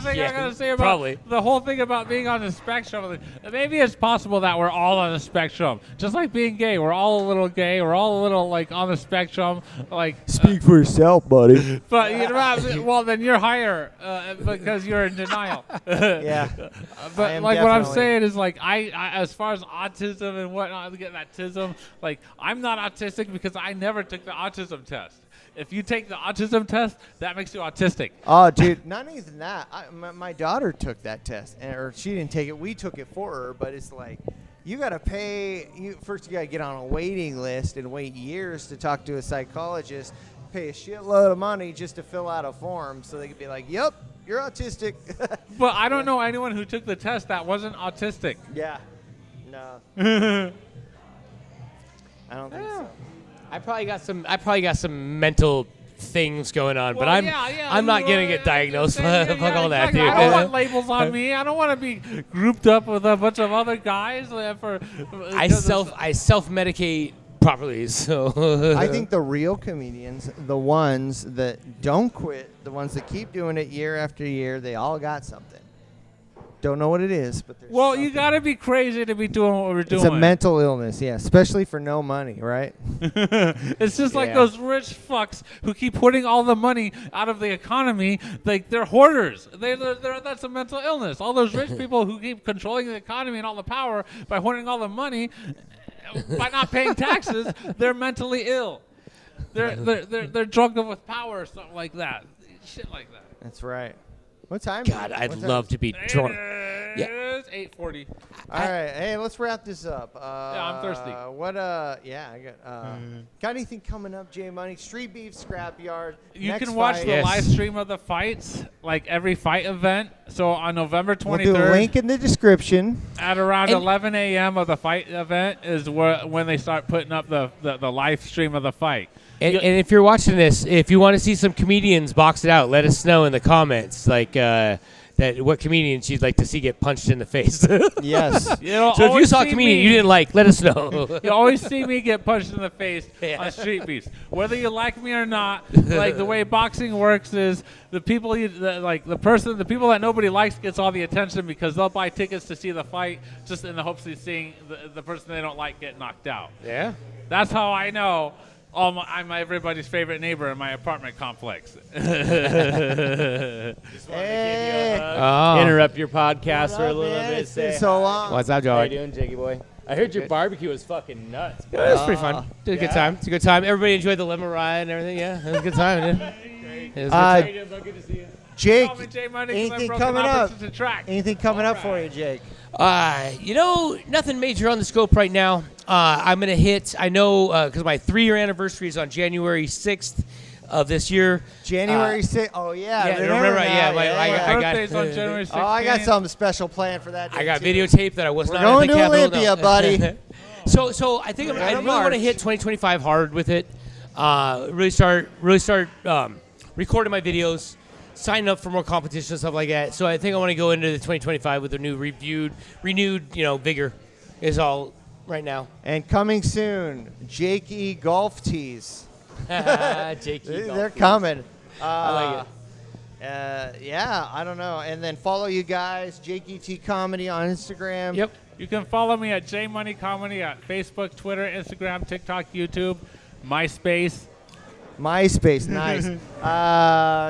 thing Yeah, I gotta say about probably. the whole thing about being on the spectrum. Maybe it's possible that we're all on the spectrum, just like being gay. We're all a little gay. We're all a little like on the spectrum. Like Speak for yourself, buddy. but you know, well then you're higher because you're in denial. Yeah. But like what I'm saying is like I as far as autism and whatnot, getting that tism, like I'm not autistic because I never took the autism test. If you take the autism test, that makes you autistic. Oh, dude, not even that. My daughter took that test, or she didn't take it. We took it for her, but it's like you got to pay. First, you got to get on a waiting list and wait years to talk to a psychologist, pay a shitload of money just to fill out a form so they could be like, yep, you're autistic. But I don't know anyone who took the test that wasn't autistic. Yeah. No. I don't think so. I probably got some mental things going on, Well, but I'm yeah, not gonna get diagnosed. Fuck all that, exactly. dude. I don't want labels on me. I don't want to be grouped up with a bunch of other guys. I self-medicate properly, so I think the real comedians, the ones that don't quit, the ones that keep doing it year after year, they all got something. Don't know what it is, but there's Well, something. you got to be crazy to be doing what we're doing. It's a mental illness, yeah, especially for no money, right? It's just like Yeah. those rich fucks who keep putting all the money out of the economy. Like they're hoarders. That's a mental illness. All those rich people who keep controlling the economy and all the power by hoarding all the money, by not paying taxes, they're mentally ill. They're drugged up with power or something like that. Shit like that. That's right. What time? God, I'd love to be drunk. It's 8:40. All right, hey, let's wrap this up. Yeah, I'm thirsty. I got anything coming up, J Money? Streetbeefs Scrapyard. You next can watch fight. the live stream of the fights, like every fight event. So on November We'll 23rd, do a link in the description. at around And- 11 a.m. of the fight event is when they start putting up the live stream of the fight. And if you're watching this, if you want to see some comedians box it out, let us know in the comments, like what comedians you'd like to see get punched in the face. Yes. You'll So if you always saw a see comedian me- you didn't like, let us know. You always see me get punched in the face Yeah. on Street Beefs. Whether you like me or not, like the way boxing works is the people the people that nobody likes gets all the attention because they'll buy tickets to see the fight just in the hopes of seeing the person they don't like get knocked out. Yeah. That's how I know I'm everybody's favorite neighbor in my apartment complex. Hey. Interrupt your podcast What for a up, little man? bit. It's been Say, so long. What's up, how you George? doing, Jakey boy? I heard your barbecue was fucking nuts. It was pretty fun. Did a good Yeah? time. It's a good time. Everybody enjoyed the limo ride and everything. Yeah, it was a good time, dude. It was a good Uh, time. How you doing, bud? Good to see you. Jake, Call me J Money 'cause I'm anything broken coming up? opposites attract. Anything coming up for you, Jake? Nothing major on the scope right now. I'm gonna hit. I know because my 3-year anniversary is on January 6th. of this year. January 6th. Oh, yeah. Yeah, remember? now. Yeah, yeah. I got. Birthday's on January 16th. Oh, I got something special planned for that day, I got too. videotape that I was not going at the to Capitol. Olympia, buddy. So I think I really want to hit 2025 hard with it. Really start recording my videos, signing up for more competition and stuff like that. So I think I want to go into the 2025 with a new renewed, vigor is all right now. And coming soon, Jake E. Golf Tees. Jake E. They're coming. I like it. Yeah, I don't know. And then follow you guys, Jake E.T. Comedy on Instagram. Yep. You can follow me at JMoneyComedy at Facebook, Twitter, Instagram, TikTok, YouTube, MySpace. MySpace, nice.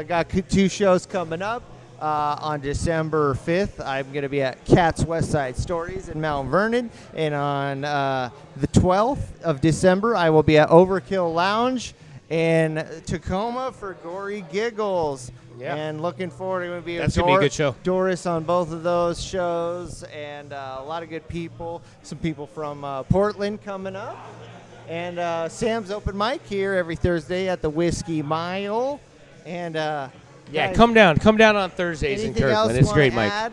Got 2 shows coming up. On December 5th, I'm going to be at Cat's West Side Stories in Mount Vernon. And on the 12th of December, I will be at Overkill Lounge in Tacoma for Gory Giggles. Yeah. And looking forward to be That's going to be a good show. Doris on both of those shows, and a lot of good people. Some people from Portland coming up. And Sam's open mic here every Thursday at the Whiskey Mile. And Yeah, guys, come down on Thursdays in anything else Kirkland. It's great, wanna Mike. add?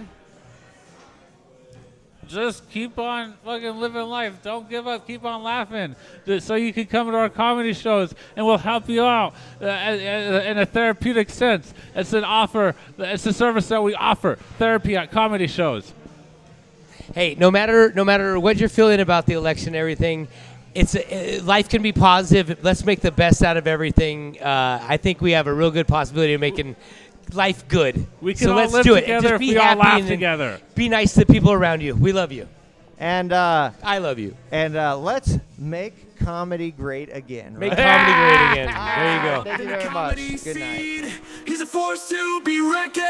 Just keep on fucking living life. Don't give up. Keep on laughing. So you can come to our comedy shows, and we'll help you out in a therapeutic sense. It's an offer. It's a service that we offer. Therapy at comedy shows. Hey, no matter what you're feeling about the election and everything, life can be positive. Let's make the best out of everything. I think we have a real good possibility of making life good. We can so all let's live do it. together Just if be we all happy laugh and together. Be nice to the people around you. We love you. And I love you. and let's make comedy great again. Make right? comedy great again. There you go. Thank you very much. Good night. He's a force to be reckoned.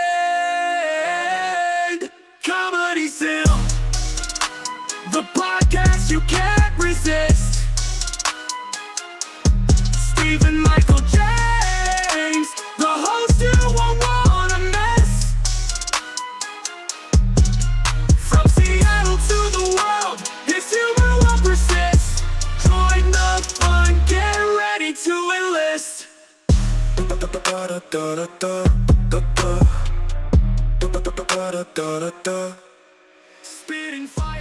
Comedy Simp, the podcast you can't resist. Stephen Michael James, the host you won't wanna miss. From Seattle to the world, his humor will persist. Join the fun, get ready to enlist. Spitting fire.